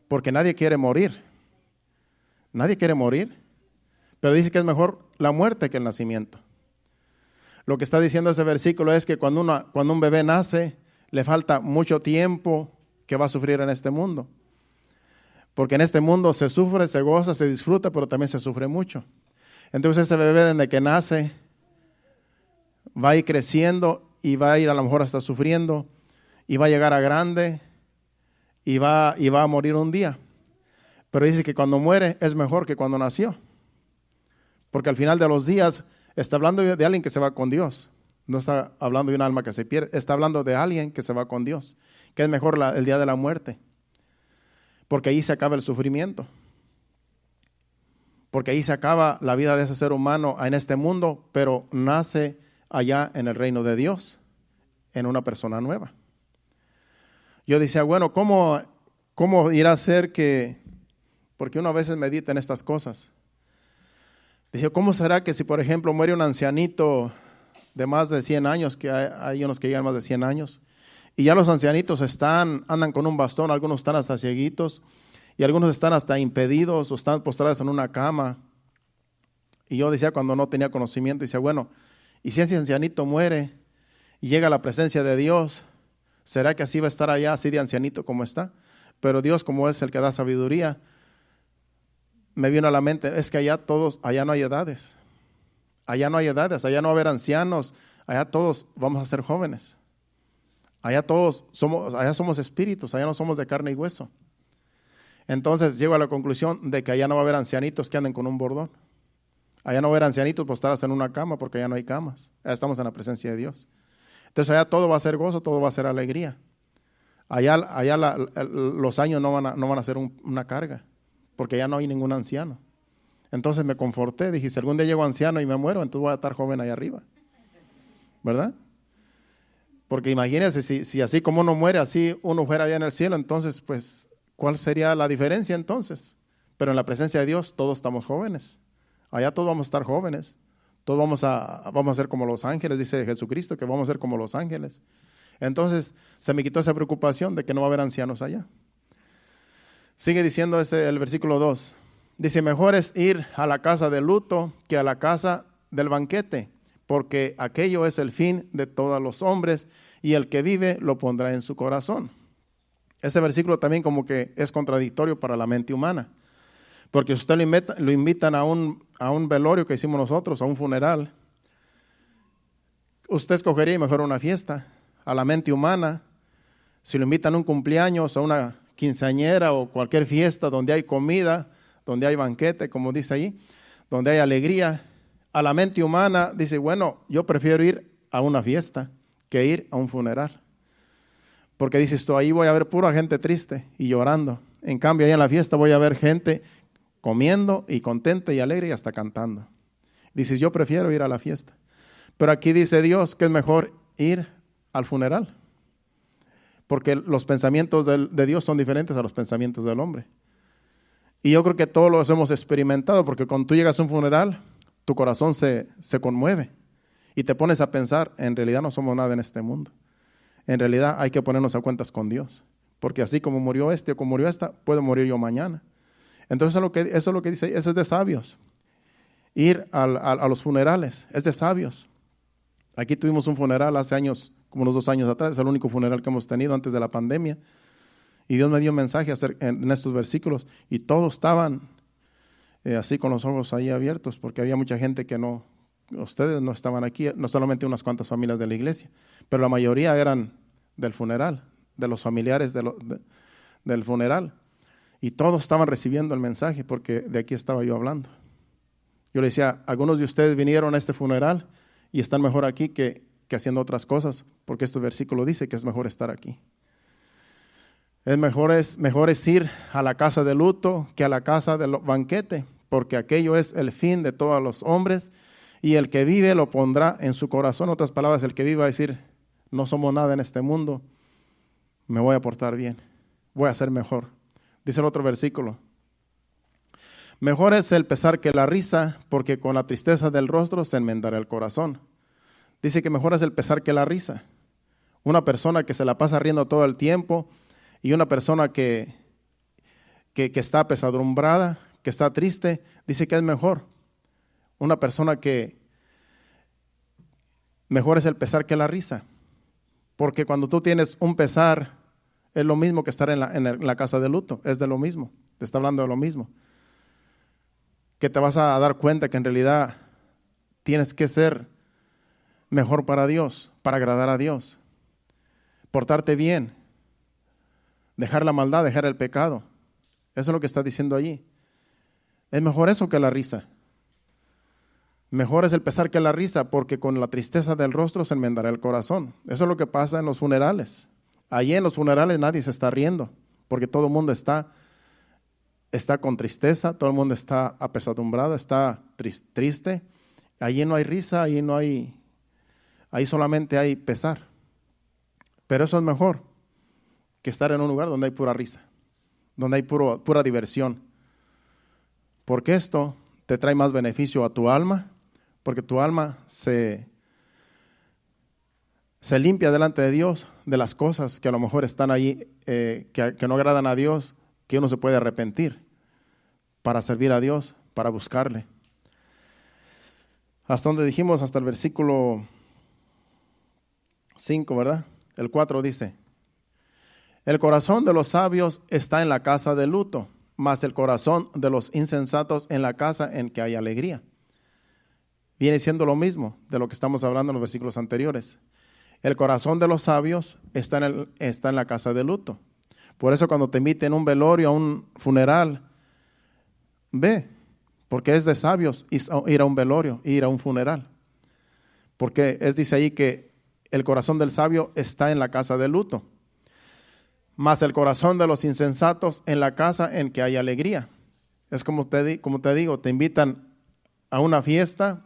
Porque nadie quiere morir. Nadie quiere morir. Pero dice que es mejor la muerte que el nacimiento. Lo que está diciendo ese versículo es que cuando un bebé nace, le falta mucho tiempo que va a sufrir en este mundo. Porque en este mundo se sufre, se goza, se disfruta, pero también se sufre mucho. Entonces ese bebé desde que nace va a ir creciendo y va a ir a lo mejor hasta sufriendo y va a llegar a grande y va a morir un día. Pero dice que cuando muere es mejor que cuando nació. Porque al final de los días está hablando de alguien que se va con Dios. No está hablando de un alma que se pierde, está hablando de alguien que se va con Dios. Que es mejor el día de la muerte. Porque ahí se acaba el sufrimiento. Porque ahí se acaba la vida de ese ser humano en este mundo, pero nace allá en el reino de Dios, en una persona nueva. Yo decía, bueno, ¿cómo irá a ser que, porque uno a veces medita en estas cosas? Dije, ¿cómo será que si, por ejemplo, muere un ancianito de más de 100 años, que hay unos que llegan más de 100 años, y ya los ancianitos andan con un bastón, algunos están hasta cieguitos, y algunos están hasta impedidos, o están postrados en una cama? Y yo decía, cuando no tenía conocimiento, decía, bueno, ¿y si ese ancianito muere y llega a la presencia de Dios, será que así va a estar allá, así de ancianito como está? Pero Dios, como es el que da sabiduría, me vino a la mente, es que allá no hay edades. Allá no hay edades, allá no va a haber ancianos, allá todos vamos a ser jóvenes. Allá somos espíritus, allá no somos de carne y hueso. Entonces llego a la conclusión de que allá no va a haber ancianitos que anden con un bordón. Allá no va a haber ancianitos postrados en una cama, porque allá no hay camas. Allá estamos en la presencia de Dios. Entonces allá todo va a ser gozo, todo va a ser alegría. Allá los años no van a ser una carga, porque allá no hay ningún anciano. Entonces me conforté, dije, si algún día llego anciano y me muero, entonces voy a estar joven allá arriba. ¿Verdad? Porque imagínense, si así como uno muere, así uno fuera allá en el cielo, entonces pues, ¿cuál sería la diferencia entonces? Pero en la presencia de Dios todos estamos jóvenes. Allá todos vamos a estar jóvenes. Todos vamos a ser como los ángeles, dice Jesucristo, que vamos a ser como los ángeles. Entonces se me quitó esa preocupación de que no va a haber ancianos allá. Sigue diciendo el versículo 2. Dice, mejor es ir a la casa del luto que a la casa del banquete, porque aquello es el fin de todos los hombres, y el que vive lo pondrá en su corazón. Ese versículo también como que es contradictorio para la mente humana, porque si usted lo invitan a un velorio que hicimos nosotros, a un funeral, usted escogería mejor una fiesta. A la mente humana, si lo invitan a un cumpleaños, a una quinceañera o cualquier fiesta donde hay comida, donde hay banquete, como dice ahí, donde hay alegría, a la mente humana dice, bueno, yo prefiero ir a una fiesta que ir a un funeral. Porque dices tú, ahí voy a ver pura gente triste y llorando. En cambio, ahí en la fiesta voy a ver gente comiendo y contenta y alegre y hasta cantando. Dices, yo prefiero ir a la fiesta. Pero aquí dice Dios que es mejor ir al funeral. Porque los pensamientos de Dios son diferentes a los pensamientos del hombre. Y yo creo que todos los hemos experimentado, porque cuando tú llegas a un funeral, tu corazón se conmueve y te pones a pensar, en realidad no somos nada en este mundo. En realidad hay que ponernos a cuentas con Dios, porque así como murió este o como murió esta, puedo morir yo mañana. Entonces eso es lo que dice, eso es de sabios. Ir a los funerales, es de sabios. Aquí tuvimos un funeral hace años, como unos 2 años atrás, es el único funeral que hemos tenido antes de la pandemia. Y Dios me dio un mensaje en estos versículos y todos estaban así con los ojos ahí abiertos, porque había mucha gente que ustedes no estaban aquí, no solamente unas cuantas familias de la iglesia, pero la mayoría eran del funeral, de los familiares del funeral. Y todos estaban recibiendo el mensaje, porque de aquí estaba yo hablando. Yo le decía, algunos de ustedes vinieron a este funeral y están mejor aquí que haciendo otras cosas, porque este versículo dice que es mejor estar aquí. Mejor es ir a la casa de luto que a la casa del banquete, porque aquello es el fin de todos los hombres, y el que vive lo pondrá en su corazón. En otras palabras, el que vive va a decir, no somos nada en este mundo, me voy a portar bien, voy a ser mejor. Dice el otro versículo, mejor es el pesar que la risa, porque con la tristeza del rostro se enmendará el corazón. Dice que mejor es el pesar que la risa. Una persona que se la pasa riendo todo el tiempo, y una persona que está apesadumbrada, que está triste, dice que es mejor. Una persona que mejor es el pesar que la risa. Porque cuando tú tienes un pesar, es lo mismo que estar en la casa de luto, es de lo mismo. te está hablando de lo mismo. Que te vas a dar cuenta que en realidad tienes que ser mejor para Dios, para agradar a Dios. Portarte bien, dejar la maldad, dejar el pecado. Eso es lo que está diciendo allí. Es mejor eso que la risa. Mejor es el pesar que la risa, porque con la tristeza del rostro se enmendará el corazón. Eso es lo que pasa en los funerales. Allí en los funerales nadie se está riendo, porque todo el mundo está con tristeza, todo el mundo está apesadumbrado, está triste. Allí no hay risa, ahí solamente hay pesar. Pero eso es mejor que estar en un lugar donde hay pura risa, donde hay pura diversión. Porque esto te trae más beneficio a tu alma, porque tu alma se limpia delante de Dios de las cosas que a lo mejor están allí, que no agradan a Dios, que uno se puede arrepentir para servir a Dios, para buscarle. Hasta donde dijimos, hasta el versículo 5, ¿verdad? El 4 dice: el corazón de los sabios está en la casa de luto, mas el corazón de los insensatos en la casa en que hay alegría. Viene siendo lo mismo de lo que estamos hablando en los versículos anteriores. El corazón de los sabios está en la casa de luto. Por eso cuando te inviten a un velorio, a un funeral, ve, porque es de sabios ir a un velorio, ir a un funeral. Porque dice ahí que el corazón del sabio está en la casa de luto, mas el corazón de los insensatos en la casa en que hay alegría. Es como te digo, te invitan a una fiesta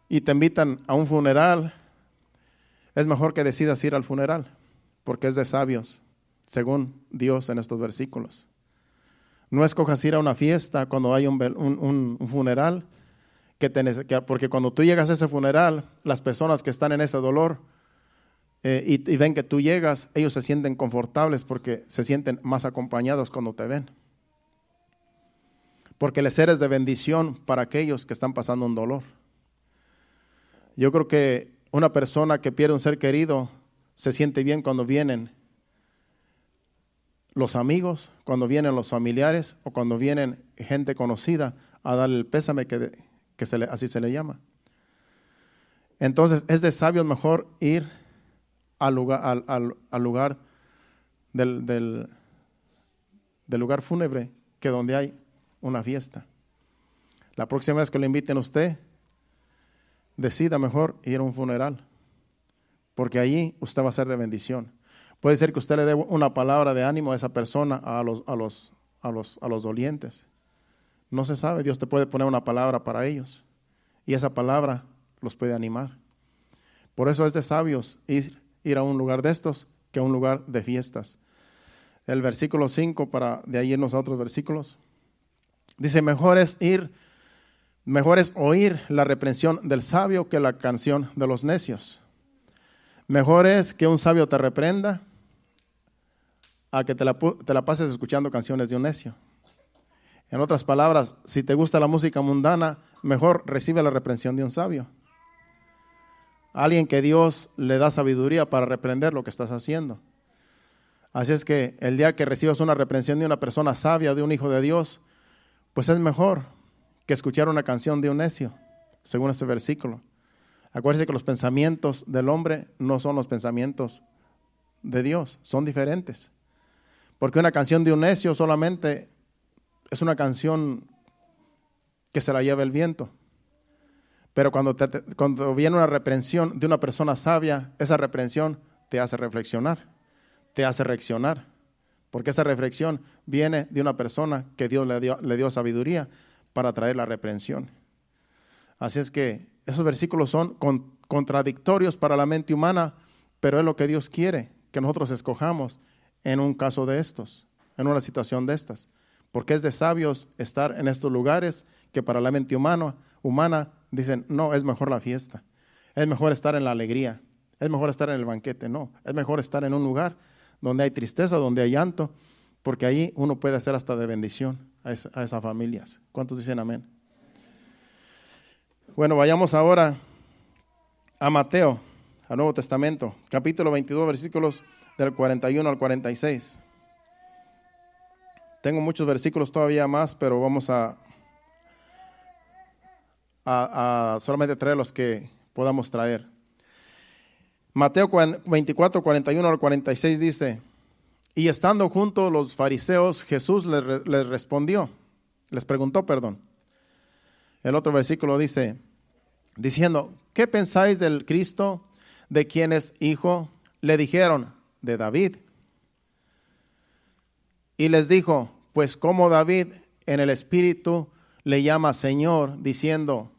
y te invitan a un funeral. Es mejor que decidas ir al funeral, porque es de sabios, según Dios en estos versículos. No escojas ir a una fiesta cuando hay un funeral, porque cuando tú llegas a ese funeral, las personas que están en ese dolor y ven que tú llegas, ellos se sienten confortables porque se sienten más acompañados cuando te ven. Porque les eres de bendición para aquellos que están pasando un dolor. Yo creo que una persona que pierde un ser querido se siente bien cuando vienen los amigos, cuando vienen los familiares o cuando vienen gente conocida a darle el pésame así se le llama. Entonces es de sabios mejor ir al lugar del lugar fúnebre que donde hay una fiesta. La próxima vez que lo inviten a usted, decida mejor ir a un funeral, porque allí usted va a ser de bendición. Puede ser que usted le dé una palabra de ánimo a esa persona, a los dolientes. No se sabe, Dios te puede poner una palabra para ellos y esa palabra los puede animar. Por eso es de sabios ir a un lugar de estos que a un lugar de fiestas. El versículo 5, de ahí irnos a otros versículos, dice: mejor es oír la reprensión del sabio que la canción de los necios. Mejor es que un sabio te reprenda a que te la pases escuchando canciones de un necio. En otras palabras, si te gusta la música mundana, mejor recibe la reprensión de un sabio. Alguien que Dios le da sabiduría para reprender lo que estás haciendo. Así es que el día que recibas una reprensión de una persona sabia, de un hijo de Dios, pues es mejor que escuchar una canción de un necio, según este versículo. Acuérdense que los pensamientos del hombre no son los pensamientos de Dios, son diferentes. Porque una canción de un necio solamente es una canción que se la lleva el viento. Pero cuando viene una reprensión de una persona sabia, esa reprensión te hace reflexionar, te hace reaccionar. Porque esa reflexión viene de una persona que Dios le dio sabiduría para traer la reprensión. Así es que esos versículos son contradictorios para la mente humana, pero es lo que Dios quiere, que nosotros escojamos en un caso de estos, en una situación de estas. Porque es de sabios estar en estos lugares que para la mente humana dicen, no, es mejor la fiesta, es mejor estar en la alegría, es mejor estar en el banquete. No, es mejor estar en un lugar donde hay tristeza, donde hay llanto, porque ahí uno puede hacer hasta de bendición a esas familias. ¿Cuántos dicen amén? Bueno, vayamos ahora a Mateo, al Nuevo Testamento, capítulo 22, versículos del 41 al 46. Tengo muchos versículos todavía más, pero vamos a solamente traer los que podamos traer. Mateo 24, 41 al 46 dice: y estando juntos los fariseos, Jesús les respondió, les preguntó, perdón. El otro versículo dice, diciendo, ¿qué pensáis del Cristo? ¿De quién es hijo? Le dijeron, de David. Y les dijo, pues como David en el Espíritu le llama Señor, diciendo,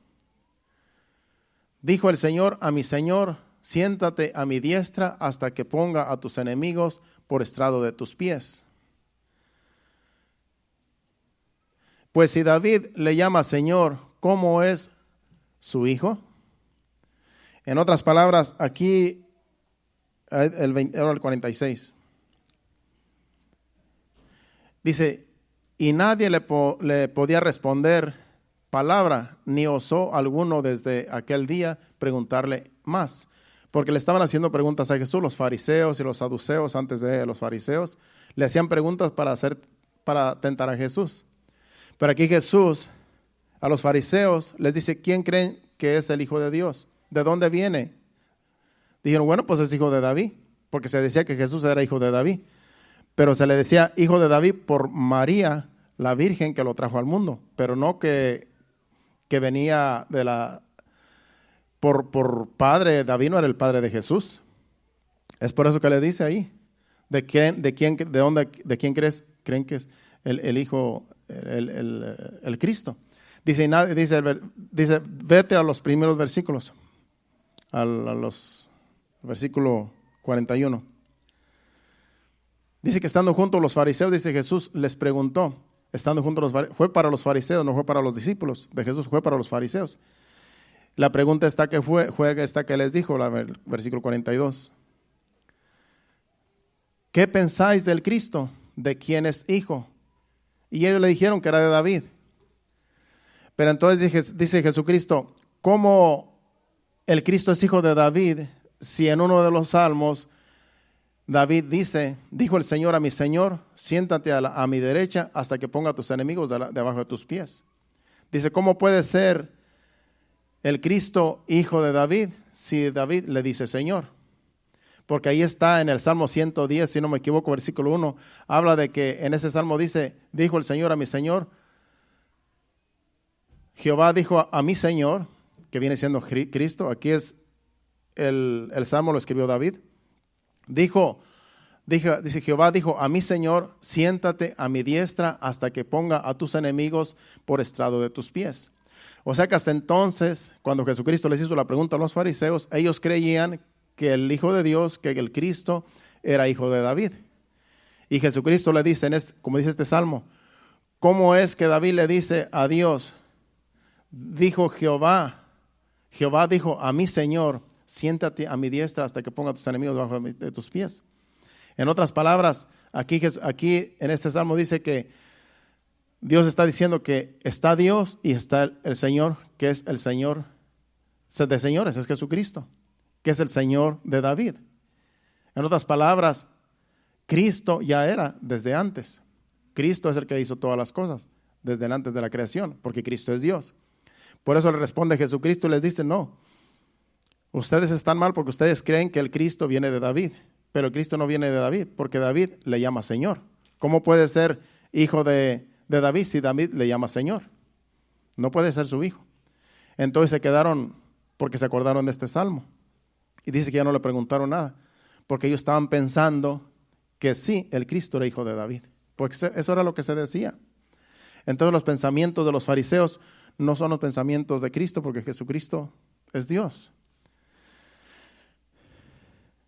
dijo el Señor a mi Señor, siéntate a mi diestra hasta que ponga a tus enemigos por estrado de tus pies. Pues si David le llama Señor, ¿cómo es su hijo? En otras palabras, aquí, el 46. Dice, y nadie le podía responder palabra, ni osó alguno desde aquel día preguntarle más. Porque le estaban haciendo preguntas a Jesús, los fariseos y los saduceos, antes de los fariseos, le hacían preguntas para tentar a Jesús. Pero aquí Jesús, a los fariseos, les dice, ¿quién creen que es el Hijo de Dios? ¿De dónde viene? Dijeron, bueno, pues es hijo de David, porque se decía que Jesús era hijo de David. Pero se le decía hijo de David por María, la Virgen que lo trajo al mundo, pero no que venía por padre. David no era el padre de Jesús. Es por eso que le dice ahí, ¿de quién creen que es el Hijo, el Cristo? Dice, vete a los primeros versículos, versículo 41. Dice que estando juntos los fariseos, dice Jesús les preguntó, estando juntos los fariseos, fue para los fariseos, no fue para los discípulos de Jesús, fue para los fariseos. La pregunta está que que les dijo, versículo 42. ¿Qué pensáis del Cristo? ¿De quién es hijo? Y ellos le dijeron que era de David. Pero entonces dice Jesucristo, ¿cómo el Cristo es hijo de David? Si en uno de los salmos David dijo el Señor a mi Señor, siéntate a mi derecha hasta que ponga a tus enemigos debajo de tus pies. Dice, ¿cómo puede ser el Cristo hijo de David si David le dice Señor? Porque ahí está en el Salmo 110, si no me equivoco, versículo 1, habla de que en ese Salmo dijo el Señor a mi Señor, Jehová dijo a mi Señor, que viene siendo Cristo, aquí es el Salmo, lo escribió David, dice Jehová dijo a mi Señor, siéntate a mi diestra hasta que ponga a tus enemigos por estrado de tus pies. O sea que hasta entonces, cuando Jesucristo les hizo la pregunta a los fariseos, ellos creían que el Hijo de Dios, que el Cristo era hijo de David. Y Jesucristo le dice, como dice este Salmo, ¿cómo es que David le dice a Dios? Dijo Jehová dijo a mi Señor, siéntate a mi diestra hasta que ponga a tus enemigos debajo de tus pies. En otras palabras, aquí en este Salmo dice que Dios está diciendo que está Dios y está el Señor, que es el Señor de señores, es Jesucristo, que es el Señor de David. En otras palabras, Cristo ya era desde antes. Cristo es el que hizo todas las cosas desde antes de la creación, porque Cristo es Dios. Por eso le responde Jesucristo y les dice, no, ustedes están mal porque ustedes creen que el Cristo viene de David, pero el Cristo no viene de David, porque David le llama Señor. ¿Cómo puede ser hijo de David si David le llama Señor? No puede ser su hijo. Entonces se quedaron porque se acordaron de este Salmo. Y dice que ya no le preguntaron nada, porque ellos estaban pensando que sí, el Cristo era hijo de David, porque eso era lo que se decía. Entonces los pensamientos de los fariseos no son los pensamientos de Cristo, porque Jesucristo es Dios.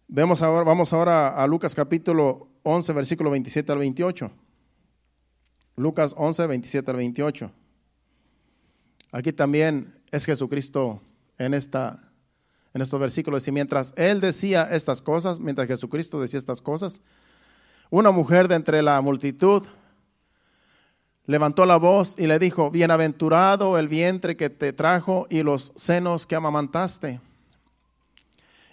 Vamos ahora a Lucas capítulo 11, versículo 27 al 28. Lucas 11, 27 al 28. Aquí también es Jesucristo en estos versículos. Y mientras Él decía estas cosas, mientras Jesucristo decía estas cosas, una mujer de entre la multitud levantó la voz y le dijo, bienaventurado el vientre que te trajo y los senos que amamantaste.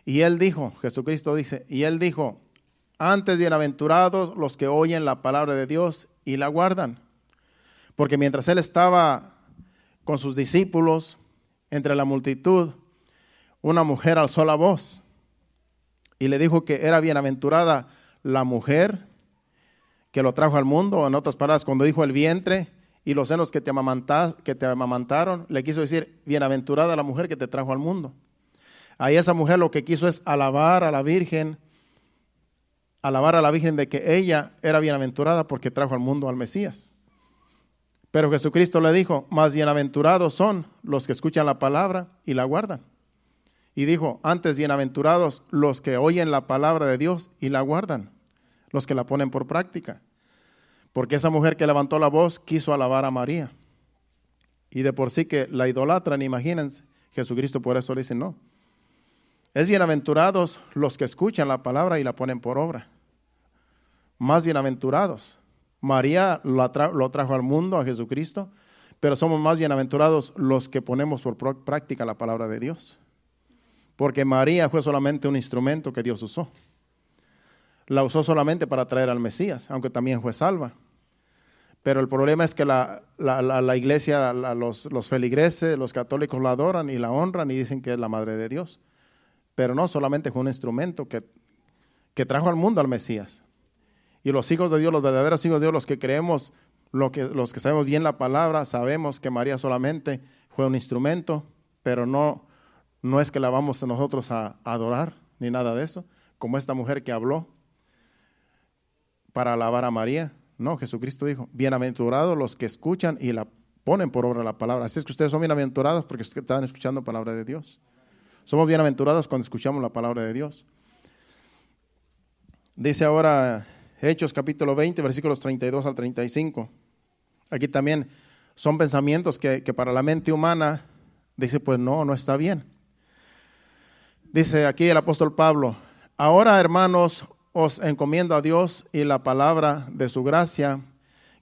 Y él dijo, Jesucristo dice, y él dijo, antes bienaventurados los que oyen la palabra de Dios y la guardan. Porque mientras él estaba con sus discípulos entre la multitud, una mujer alzó la voz y le dijo que era bienaventurada la mujer que lo trajo al mundo. En otras palabras, cuando dijo el vientre y los senos que te amamantaron, le quiso decir, bienaventurada la mujer que te trajo al mundo. Ahí esa mujer lo que quiso es alabar a la Virgen de que ella era bienaventurada porque trajo al mundo al Mesías. Pero Jesucristo le dijo, más bienaventurados son los que escuchan la palabra y la guardan. Y dijo, antes bienaventurados los que oyen la palabra de Dios y la guardan, los que la ponen por práctica. Porque esa mujer que levantó la voz quiso alabar a María. Y de por sí que la idolatran, imagínense. Jesucristo por eso le dice, no. Es bienaventurados los que escuchan la palabra y la ponen por obra. Más bienaventurados. María lo trajo al mundo, a Jesucristo, pero somos más bienaventurados los que ponemos por práctica la palabra de Dios. Porque María fue solamente un instrumento que Dios usó. La usó solamente para traer al Mesías, aunque también fue salva. Pero el problema es que la iglesia, los feligreses, los católicos la adoran y la honran y dicen que es la madre de Dios. Pero no, solamente fue un instrumento que trajo al mundo al Mesías. Y los hijos de Dios, los verdaderos hijos de Dios, los que creemos, los que sabemos bien la palabra, sabemos que María solamente fue un instrumento, pero no es que la vamos nosotros a adorar, ni nada de eso, como esta mujer que habló para alabar a María. No, Jesucristo dijo, bienaventurados los que escuchan y la ponen por obra la palabra. Así es que ustedes son bienaventurados porque están escuchando la palabra de Dios. Somos bienaventurados cuando escuchamos la palabra de Dios. Dice ahora Hechos capítulo 20, versículos 32 al 35. Aquí también son pensamientos que para la mente humana dice, pues no está bien. Dice aquí el apóstol Pablo, ahora hermanos, os encomiendo a Dios y la palabra de su gracia,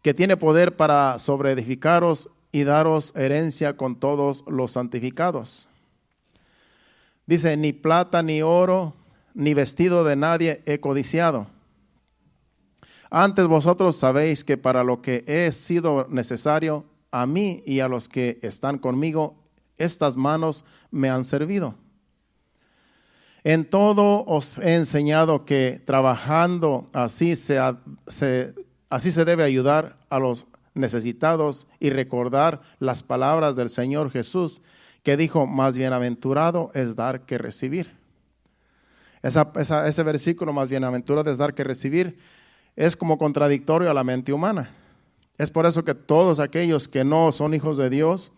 que tiene poder para sobreedificaros y daros herencia con todos los santificados. Dice, ni plata, ni oro, ni vestido de nadie he codiciado. Antes vosotros sabéis que para lo que he sido necesario, a mí y a los que están conmigo, estas manos me han servido. En todo os he enseñado que trabajando así se debe ayudar a los necesitados y recordar las palabras del Señor Jesús, que dijo, más bienaventurado es dar que recibir. Ese versículo, más bienaventurado es dar que recibir, es como contradictorio a la mente humana. Es por eso que todos aquellos que no son hijos de Dios,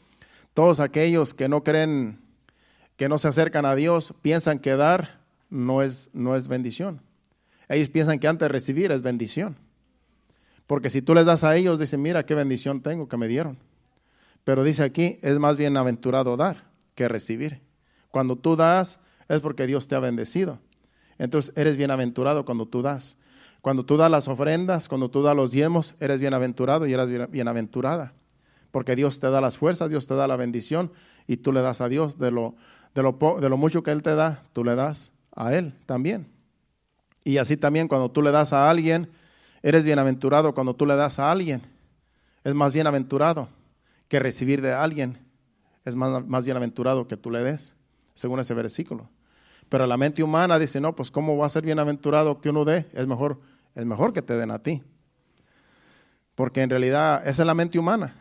todos aquellos que no creen, que no se acercan a Dios, piensan que dar no es bendición. Ellos piensan que antes de recibir es bendición. Porque si tú les das a ellos, dicen, mira qué bendición tengo que me dieron. Pero dice aquí, es más bienaventurado dar que recibir. Cuando tú das, es porque Dios te ha bendecido. Entonces, eres bienaventurado cuando tú das. Cuando tú das las ofrendas, cuando tú das los diezmos, eres bienaventurado y eres bienaventurada. Porque Dios te da las fuerzas, Dios te da la bendición y tú le das a Dios de lo mucho que Él te da, tú le das a Él también. Y así también cuando tú le das a alguien, eres bienaventurado cuando tú le das a alguien. Es más bienaventurado que recibir de alguien. Es más bienaventurado que tú le des, según ese versículo. Pero la mente humana dice, no, pues ¿cómo va a ser bienaventurado que uno dé? Es mejor que te den a ti. Porque en realidad esa es la mente humana.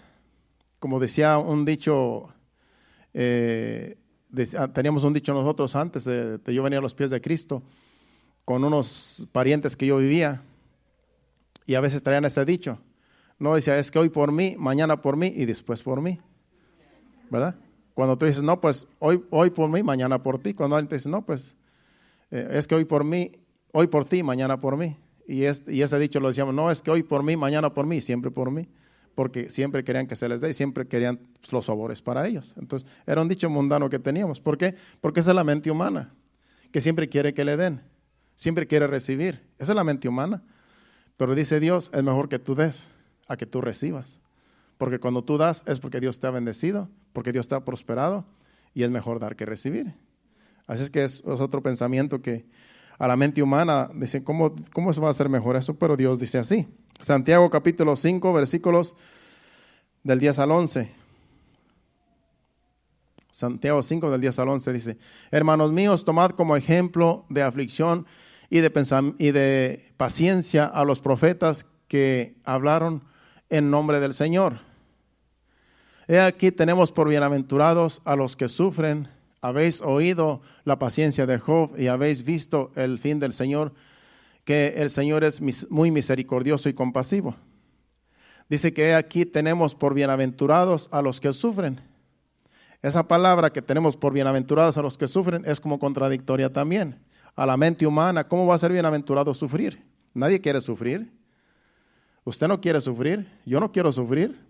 Como decía un dicho, teníamos un dicho nosotros antes de yo venir a los pies de Cristo, con unos parientes que yo vivía, y a veces traían ese dicho. No, decía, es que hoy por mí, mañana por mí y después por mí. ¿Verdad? Cuando tú dices, no, pues hoy por mí, mañana por ti. Cuando alguien te dice, no, pues es que hoy por mí, hoy por ti, mañana por mí. Y ese dicho lo decíamos, no, es que hoy por mí, mañana por mí, siempre por mí. Porque siempre querían que se les dé y siempre querían los favores para ellos. Entonces, era un dicho mundano que teníamos. ¿Por qué? Porque esa es la mente humana, que siempre quiere que le den, siempre quiere recibir. Esa es la mente humana. Pero dice Dios, es mejor que tú des a que tú recibas. Porque cuando tú das es porque Dios te ha bendecido, porque Dios te ha prosperado y es mejor dar que recibir. Así es que es otro pensamiento que a la mente humana dice, ¿cómo se va a hacer mejor eso? Pero Dios dice así. Santiago capítulo 5, versículos del 10 al 11. Santiago 5, del 10 al 11 dice: hermanos míos, tomad como ejemplo de aflicción y de paciencia a los profetas que hablaron en nombre del Señor. He aquí tenemos por bienaventurados a los que sufren. Habéis oído la paciencia de Job y habéis visto el fin del Señor, que el Señor es muy misericordioso y compasivo. Dice que aquí tenemos por bienaventurados a los que sufren. Esa palabra que tenemos por bienaventurados a los que sufren es como contradictoria también. A la mente humana, ¿cómo va a ser bienaventurado sufrir? Nadie quiere sufrir. Usted no quiere sufrir, yo no quiero sufrir.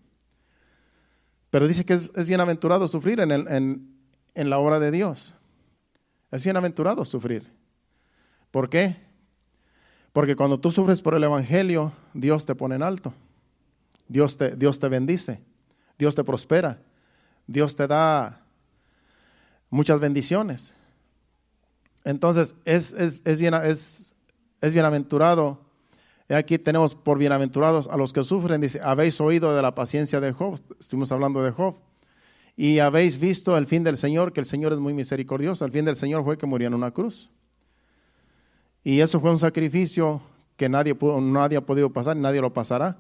Pero dice que es bienaventurado sufrir en la obra de Dios. Es bienaventurado sufrir. ¿Por qué? Porque cuando tú sufres por el Evangelio, Dios te pone en alto. Dios te bendice. Dios te prospera. Dios te da muchas bendiciones. Entonces, es bienaventurado. Aquí tenemos por bienaventurados a los que sufren. Dice, habéis oído de la paciencia de Job. Estuvimos hablando de Job. Y habéis visto el fin del Señor, que el Señor es muy misericordioso. El fin del Señor fue que murió en una cruz. Y eso fue un sacrificio que nadie ha podido pasar, nadie lo pasará.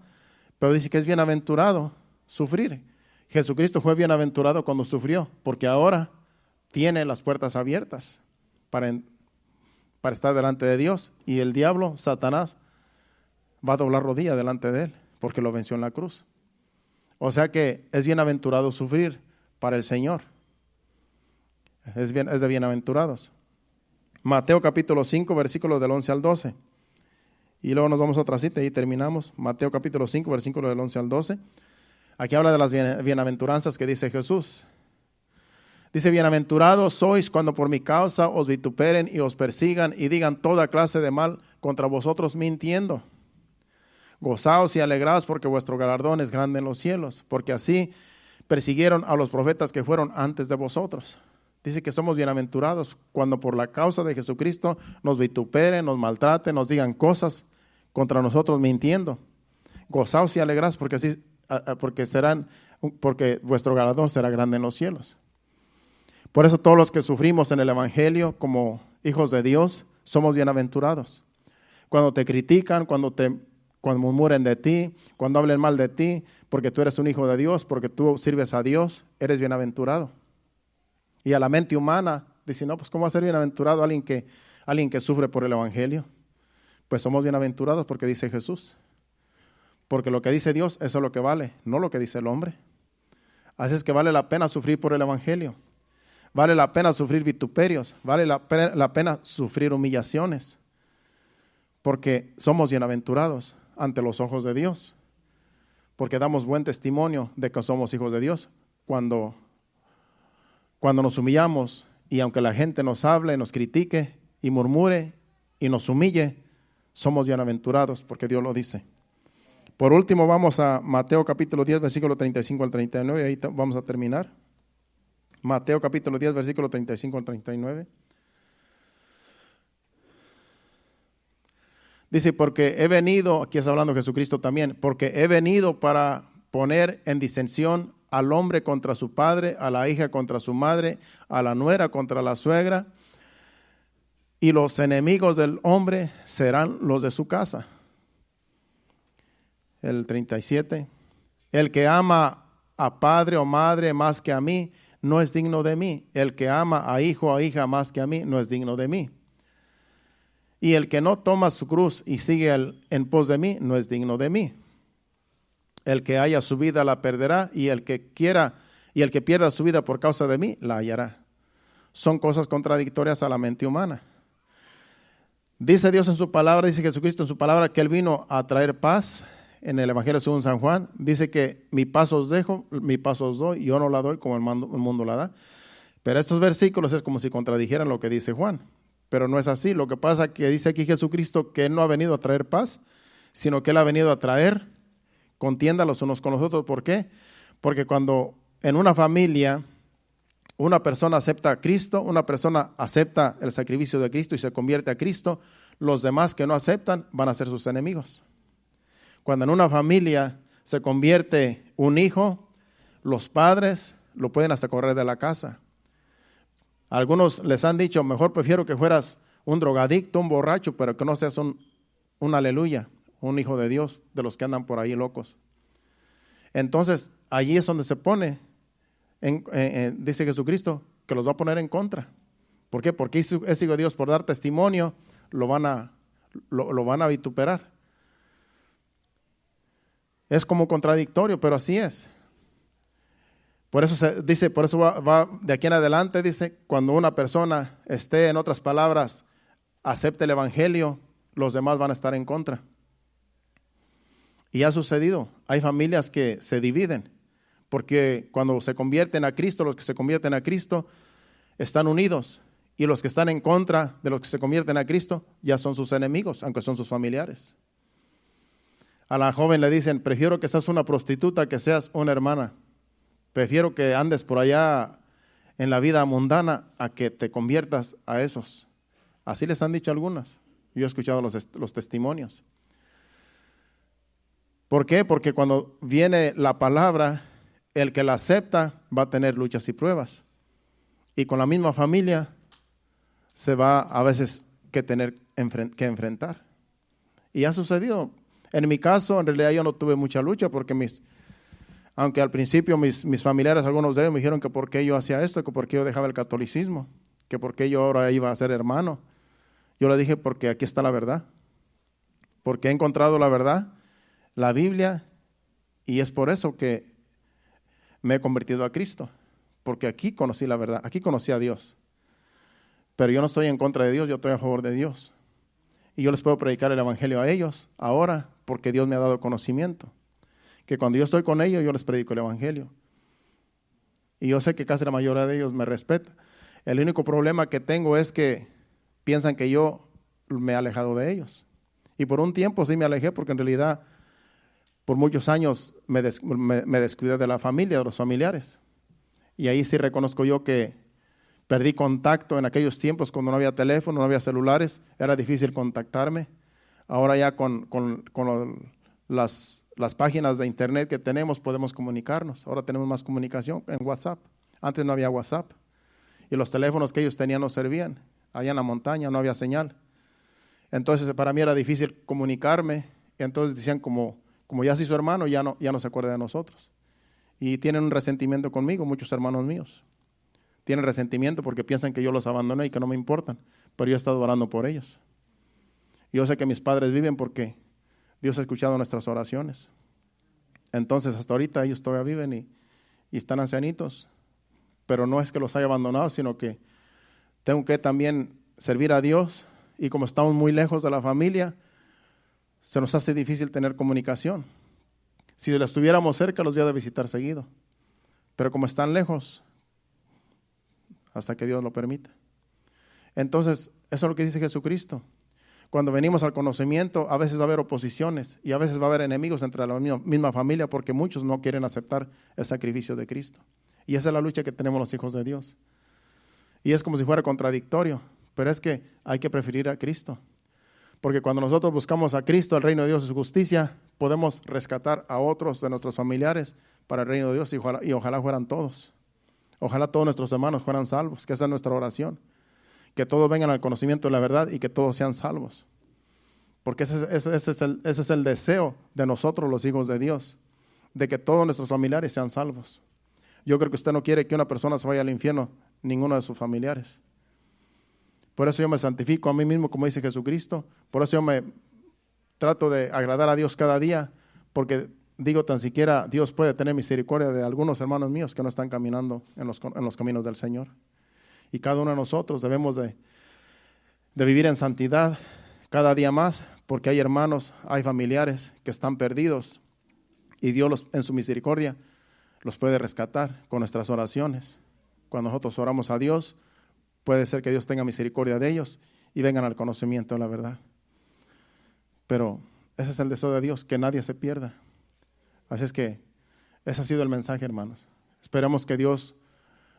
Pero dice que es bienaventurado sufrir. Jesucristo fue bienaventurado cuando sufrió, porque ahora tiene las puertas abiertas para estar delante de Dios. Y el diablo, Satanás, va a doblar rodilla delante de él, porque lo venció en la cruz. O sea que es bienaventurado sufrir para el Señor. Es de bienaventurados. Mateo capítulo 5, versículos del 11 al 12. Y luego nos vamos a otra cita y terminamos. Mateo capítulo 5, versículos del 11 al 12. Aquí habla de las bienaventuranzas que dice Jesús. Dice, bienaventurados sois cuando por mi causa os vituperen y os persigan y digan toda clase de mal contra vosotros mintiendo. Gozaos y alegraos porque vuestro galardón es grande en los cielos, porque así persiguieron a los profetas que fueron antes de vosotros. Dice que somos bienaventurados cuando por la causa de Jesucristo nos vituperen, nos maltraten, nos digan cosas contra nosotros mintiendo. Gozaos y alegraos porque vuestro galardón será grande en los cielos. Por eso todos los que sufrimos en el Evangelio como hijos de Dios somos bienaventurados. Cuando te critican, cuando murmuren de ti, cuando hablen mal de ti, porque tú eres un hijo de Dios, porque tú sirves a Dios, eres bienaventurado. Y a la mente humana dice, no, pues ¿cómo va a ser bienaventurado alguien que sufre por el Evangelio? Pues somos bienaventurados porque dice Jesús. Porque lo que dice Dios, eso es lo que vale, no lo que dice el hombre. Así es que vale la pena sufrir por el Evangelio. Vale la pena sufrir vituperios. Vale la pena sufrir humillaciones. Porque somos bienaventurados ante los ojos de Dios. Porque damos buen testimonio de que somos hijos de Dios cuando nos humillamos, y aunque la gente nos hable, nos critique y murmure y nos humille, somos bienaventurados porque Dios lo dice. Por último, vamos a Mateo capítulo 10, versículo 35 al 39, ahí vamos a terminar. Mateo capítulo 10, versículo 35 al 39. Dice, porque he venido, aquí está hablando Jesucristo también, porque he venido para poner en disensión al hombre contra su padre, a la hija contra su madre, a la nuera contra la suegra, y los enemigos del hombre serán los de su casa. El 37, el que ama a padre o madre más que a mí, no es digno de mí. El que ama a hijo o a hija más que a mí, no es digno de mí. Y el que no toma su cruz y sigue en pos de mí, no es digno de mí. El que haya su vida la perderá, y el que pierda su vida por causa de mí, la hallará. Son cosas contradictorias a la mente humana. Dice Dios en su palabra, dice Jesucristo en su palabra, que Él vino a traer paz. En el Evangelio según San Juan, dice que mi paz os dejo, mi paz os doy, yo no la doy como el mundo la da. Pero estos versículos es como si contradijeran lo que dice Juan. Pero no es así. Lo que pasa es que dice aquí Jesucristo que Él no ha venido a traer paz, sino que Él ha venido a traer contienda los unos con los otros. ¿Por qué? Porque cuando en una familia una persona acepta a Cristo, una persona acepta el sacrificio de Cristo y se convierte a Cristo, los demás que no aceptan van a ser sus enemigos. Cuando en una familia se convierte un hijo, los padres lo pueden hasta correr de la casa. Algunos les han dicho, mejor prefiero que fueras un drogadicto, un borracho, pero que no seas un aleluya, un hijo de Dios, de los que andan por ahí locos. Entonces, allí es donde se pone, dice Jesucristo, que los va a poner en contra. ¿Por qué? Porque es hijo de Dios, por dar testimonio, lo van a vituperar. Es como contradictorio, pero así es. Por eso se dice, por eso va de aquí en adelante, dice, cuando una persona esté, en otras palabras, acepte el evangelio, los demás van a estar en contra. Y ha sucedido, hay familias que se dividen, porque cuando se convierten a Cristo, los que se convierten a Cristo están unidos, y los que están en contra de los que se convierten a Cristo ya son sus enemigos, aunque son sus familiares. A la joven le dicen, prefiero que seas una prostituta que seas una hermana. Prefiero que andes por allá en la vida mundana a que te conviertas a esos. Así les han dicho algunas. Yo he escuchado los testimonios. ¿Por qué? Porque cuando viene la palabra, el que la acepta va a tener luchas y pruebas. Y con la misma familia se va a veces que tener que enfrentar. Y ha sucedido. En mi caso, en realidad yo no tuve mucha lucha porque aunque al principio mis familiares, algunos de ellos me dijeron que por qué yo hacía esto, que por qué yo dejaba el catolicismo, que por qué yo ahora iba a ser hermano. Yo le dije porque aquí está la verdad, porque he encontrado la verdad, la Biblia, y es por eso que me he convertido a Cristo, porque aquí conocí la verdad, aquí conocí a Dios. Pero yo no estoy en contra de Dios, yo estoy a favor de Dios. Y yo les puedo predicar el evangelio a ellos ahora porque Dios me ha dado conocimiento. Que cuando yo estoy con ellos, yo les predico el evangelio. Y yo sé que casi la mayoría de ellos me respeta. El único problema que tengo es que piensan que yo me he alejado de ellos. Y por un tiempo sí me alejé porque en realidad por muchos años me descuidé de la familia, de los familiares. Y ahí sí reconozco yo que perdí contacto en aquellos tiempos cuando no había teléfono, no había celulares, era difícil contactarme. Ahora ya con las páginas de internet que tenemos podemos comunicarnos. Ahora tenemos más comunicación en WhatsApp. Antes no había WhatsApp. Y los teléfonos que ellos tenían no servían. Allá en la montaña no había señal. Entonces para mí era difícil comunicarme. Y entonces decían como ya soy su hermano, ya no se acuerda de nosotros. Y tienen un resentimiento conmigo, muchos hermanos míos. Tienen resentimiento porque piensan que yo los abandoné y que no me importan. Pero yo he estado orando por ellos. Yo sé que mis padres viven porque Dios ha escuchado nuestras oraciones. Entonces, hasta ahorita ellos todavía viven y están ancianitos. Pero no es que los haya abandonado, sino que tengo que también servir a Dios. Y como estamos muy lejos de la familia, se nos hace difícil tener comunicación. Si los estuviéramos cerca, los voy a visitar seguido. Pero como están lejos, hasta que Dios lo permita. Entonces, eso es lo que dice Jesucristo. Cuando venimos al conocimiento, a veces va a haber oposiciones y a veces va a haber enemigos entre la misma familia porque muchos no quieren aceptar el sacrificio de Cristo. Y esa es la lucha que tenemos los hijos de Dios. Y es como si fuera contradictorio, pero es que hay que preferir a Cristo. Porque cuando nosotros buscamos a Cristo, el reino de Dios y su justicia, podemos rescatar a otros de nuestros familiares para el reino de Dios y ojalá fueran todos. Ojalá todos nuestros hermanos fueran salvos, que esa es nuestra oración. Que todos vengan al conocimiento de la verdad y que todos sean salvos. Porque ese es el deseo de nosotros los hijos de Dios, de que todos nuestros familiares sean salvos. Yo creo que usted no quiere que una persona se vaya al infierno, ninguno de sus familiares. Por eso yo me santifico a mí mismo, como dice Jesucristo. Por eso yo me trato de agradar a Dios cada día, porque digo, tan siquiera Dios puede tener misericordia de algunos hermanos míos que no están caminando en los caminos del Señor. Y cada uno de nosotros debemos de vivir en santidad cada día más, porque hay hermanos, hay familiares que están perdidos y Dios en su misericordia los puede rescatar con nuestras oraciones. Cuando nosotros oramos a Dios, puede ser que Dios tenga misericordia de ellos y vengan al conocimiento de la verdad. Pero ese es el deseo de Dios, que nadie se pierda. Así es que ese ha sido el mensaje, hermanos. Esperemos que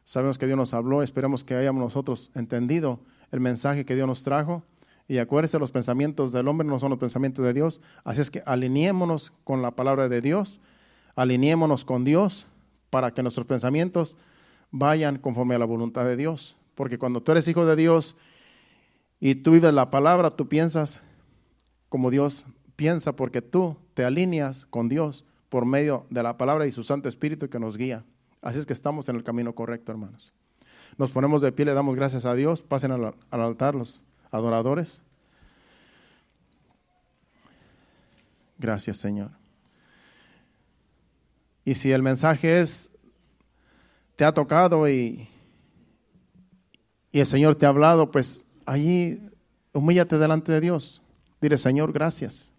sabemos que Dios nos habló, esperemos que hayamos nosotros entendido el mensaje que Dios nos trajo Y acuérdense, los pensamientos del hombre no son los pensamientos de Dios. Así es que alineémonos con la palabra de Dios, alineémonos con Dios para que nuestros pensamientos vayan conforme a la voluntad de Dios. Porque cuando tú eres hijo de Dios y tú vives la palabra, tú piensas como Dios piensa, porque tú te alineas con Dios por medio de la palabra y su Santo Espíritu que nos guía. Así es que estamos en el camino correcto, hermanos. Nos ponemos de pie, le damos gracias a Dios. Pasen al altar los adoradores. Gracias, Señor. Y si el mensaje te ha tocado y el Señor te ha hablado, pues allí humíllate delante de Dios. Dile: Señor, gracias.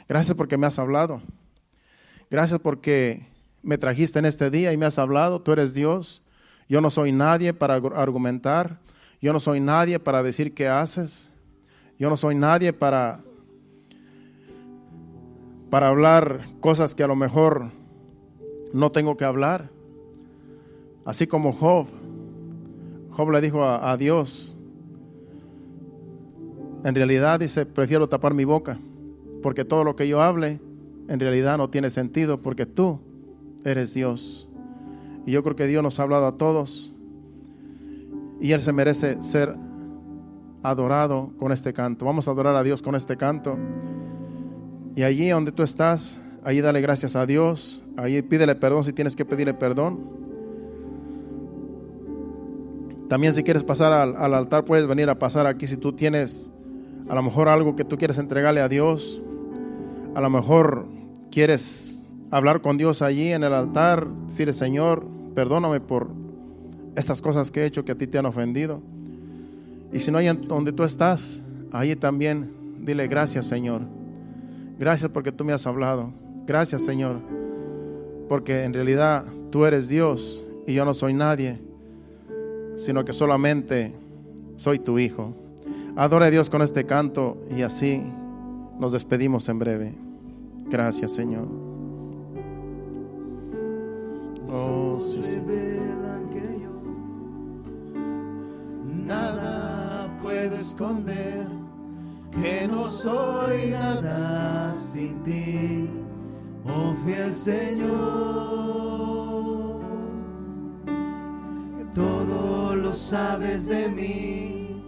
Gracias porque me has hablado. Gracias porque me trajiste en este día y me has hablado. Tú eres Dios. Yo no soy nadie para argumentar. Yo no soy nadie para decir qué haces. Yo no soy nadie para hablar cosas que a lo mejor no tengo que hablar. Así como Job le dijo a Dios, en realidad dice: prefiero tapar mi boca, porque todo lo que yo hable en realidad no tiene sentido, porque tú eres Dios. Y yo creo que Dios nos ha hablado a todos y Él se merece ser adorado con este canto. Vamos a adorar a Dios con este canto. Y allí donde tú estás, allí dale gracias a Dios. Allí pídele perdón si tienes que pedirle perdón. También si quieres pasar al altar, puedes venir a pasar aquí. Si tú tienes a lo mejor algo que tú quieres entregarle a Dios, a lo mejor quieres hablar con Dios allí en el altar, decirle: Señor, perdóname por estas cosas que he hecho que a ti te han ofendido. Y si no hay donde tú estás, allí también dile: gracias, Señor. Gracias porque tú me has hablado. Gracias, Señor, porque en realidad tú eres Dios y yo no soy nadie, sino que solamente soy tu hijo. Adora a Dios con este canto y así nos despedimos en breve. Gracias, Señor. Oh, sí, sí. Revelan que yo nada puedo esconder, que no soy nada sin ti, oh fiel Señor. Todo lo sabes de mí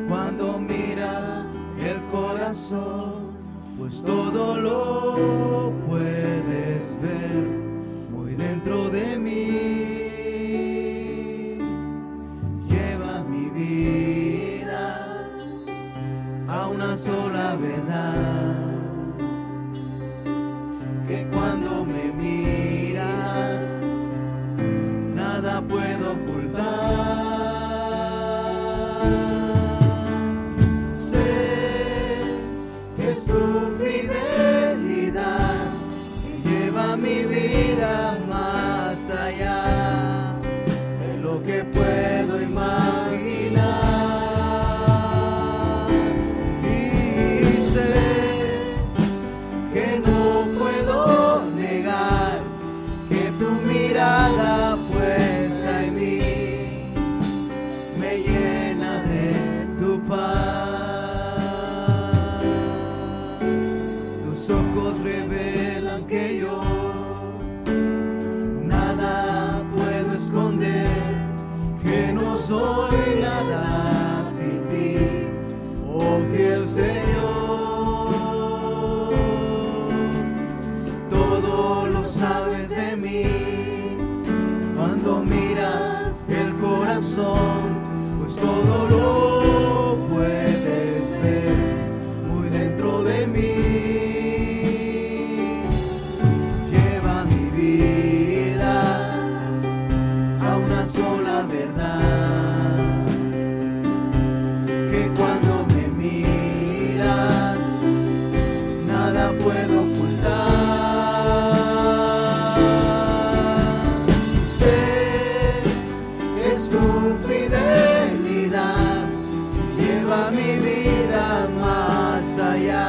cuando miras el corazón, pues todo lo puedes ver muy dentro de mí. Lleva mi vida a una sola verdad, que cuando me miras nada puedo ocultar. Sé que es tu fidelidad que lleva mi vida más allá de lo que puedo imaginar. Y sé que no puedo negar que tu mirada puesta en mí me llena de tu paz. Tus ojos revelan que yo nada puedo esconder, que no soy nada sin ti, oh fiel Señor. Todo lo sabes de mí cuando miras el corazón, pues todo lo puedes ver muy dentro de mí. Lleva mi vida a una sola verdad, que cuando me miras nada puedo ocultar. Sé que es tu fidelidad que lleva mi vida más allá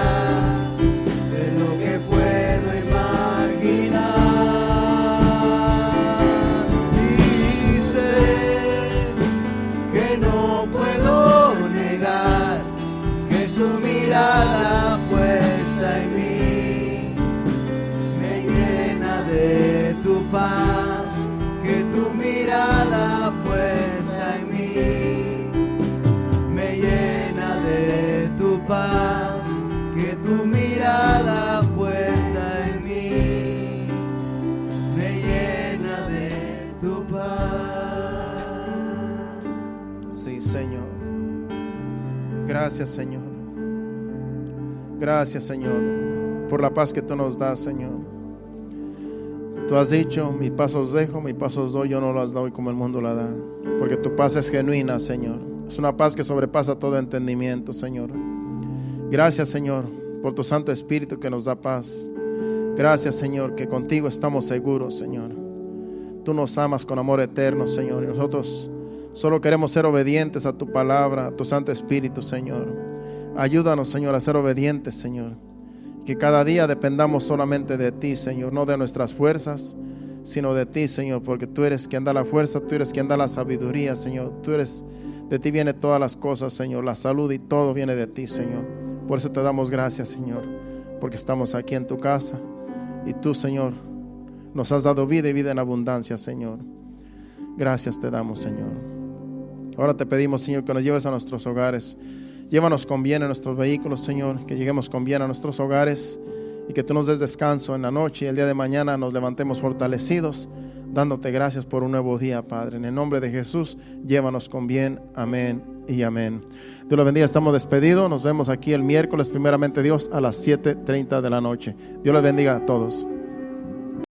Gracias, Señor. Gracias, Señor, por la paz que tú nos das, Señor. Tú has dicho, mi paz os dejo, mi paz os doy, yo no las doy como el mundo la da. Porque tu paz es genuina, Señor. Es una paz que sobrepasa todo entendimiento, Señor. Gracias, Señor, por tu Santo Espíritu que nos da paz. Gracias, Señor, que contigo estamos seguros, Señor. Tú nos amas con amor eterno, Señor, y nosotros solo queremos ser obedientes a tu palabra, a tu Santo Espíritu, Señor. Ayúdanos, Señor, a ser obedientes, Señor. Que cada día dependamos solamente de ti, Señor, no de nuestras fuerzas, sino de ti, Señor, porque tú eres quien da la fuerza, tú eres quien da la sabiduría, Señor. De ti viene todas las cosas, Señor, la salud y todo viene de ti, Señor. Por eso te damos gracias, Señor, porque estamos aquí en tu casa y tú, Señor, nos has dado vida y vida en abundancia, Señor. Gracias te damos, Señor. Ahora te pedimos, Señor, que nos lleves a nuestros hogares. Llévanos con bien en nuestros vehículos, Señor, que lleguemos con bien a nuestros hogares y que tú nos des descanso en la noche y el día de mañana nos levantemos fortalecidos, dándote gracias por un nuevo día, Padre. En el nombre de Jesús, llévanos con bien. Amén y amén. Dios los bendiga, estamos despedidos. Nos vemos aquí el miércoles, primeramente Dios, a las 7:30 de la noche. Dios les bendiga a todos.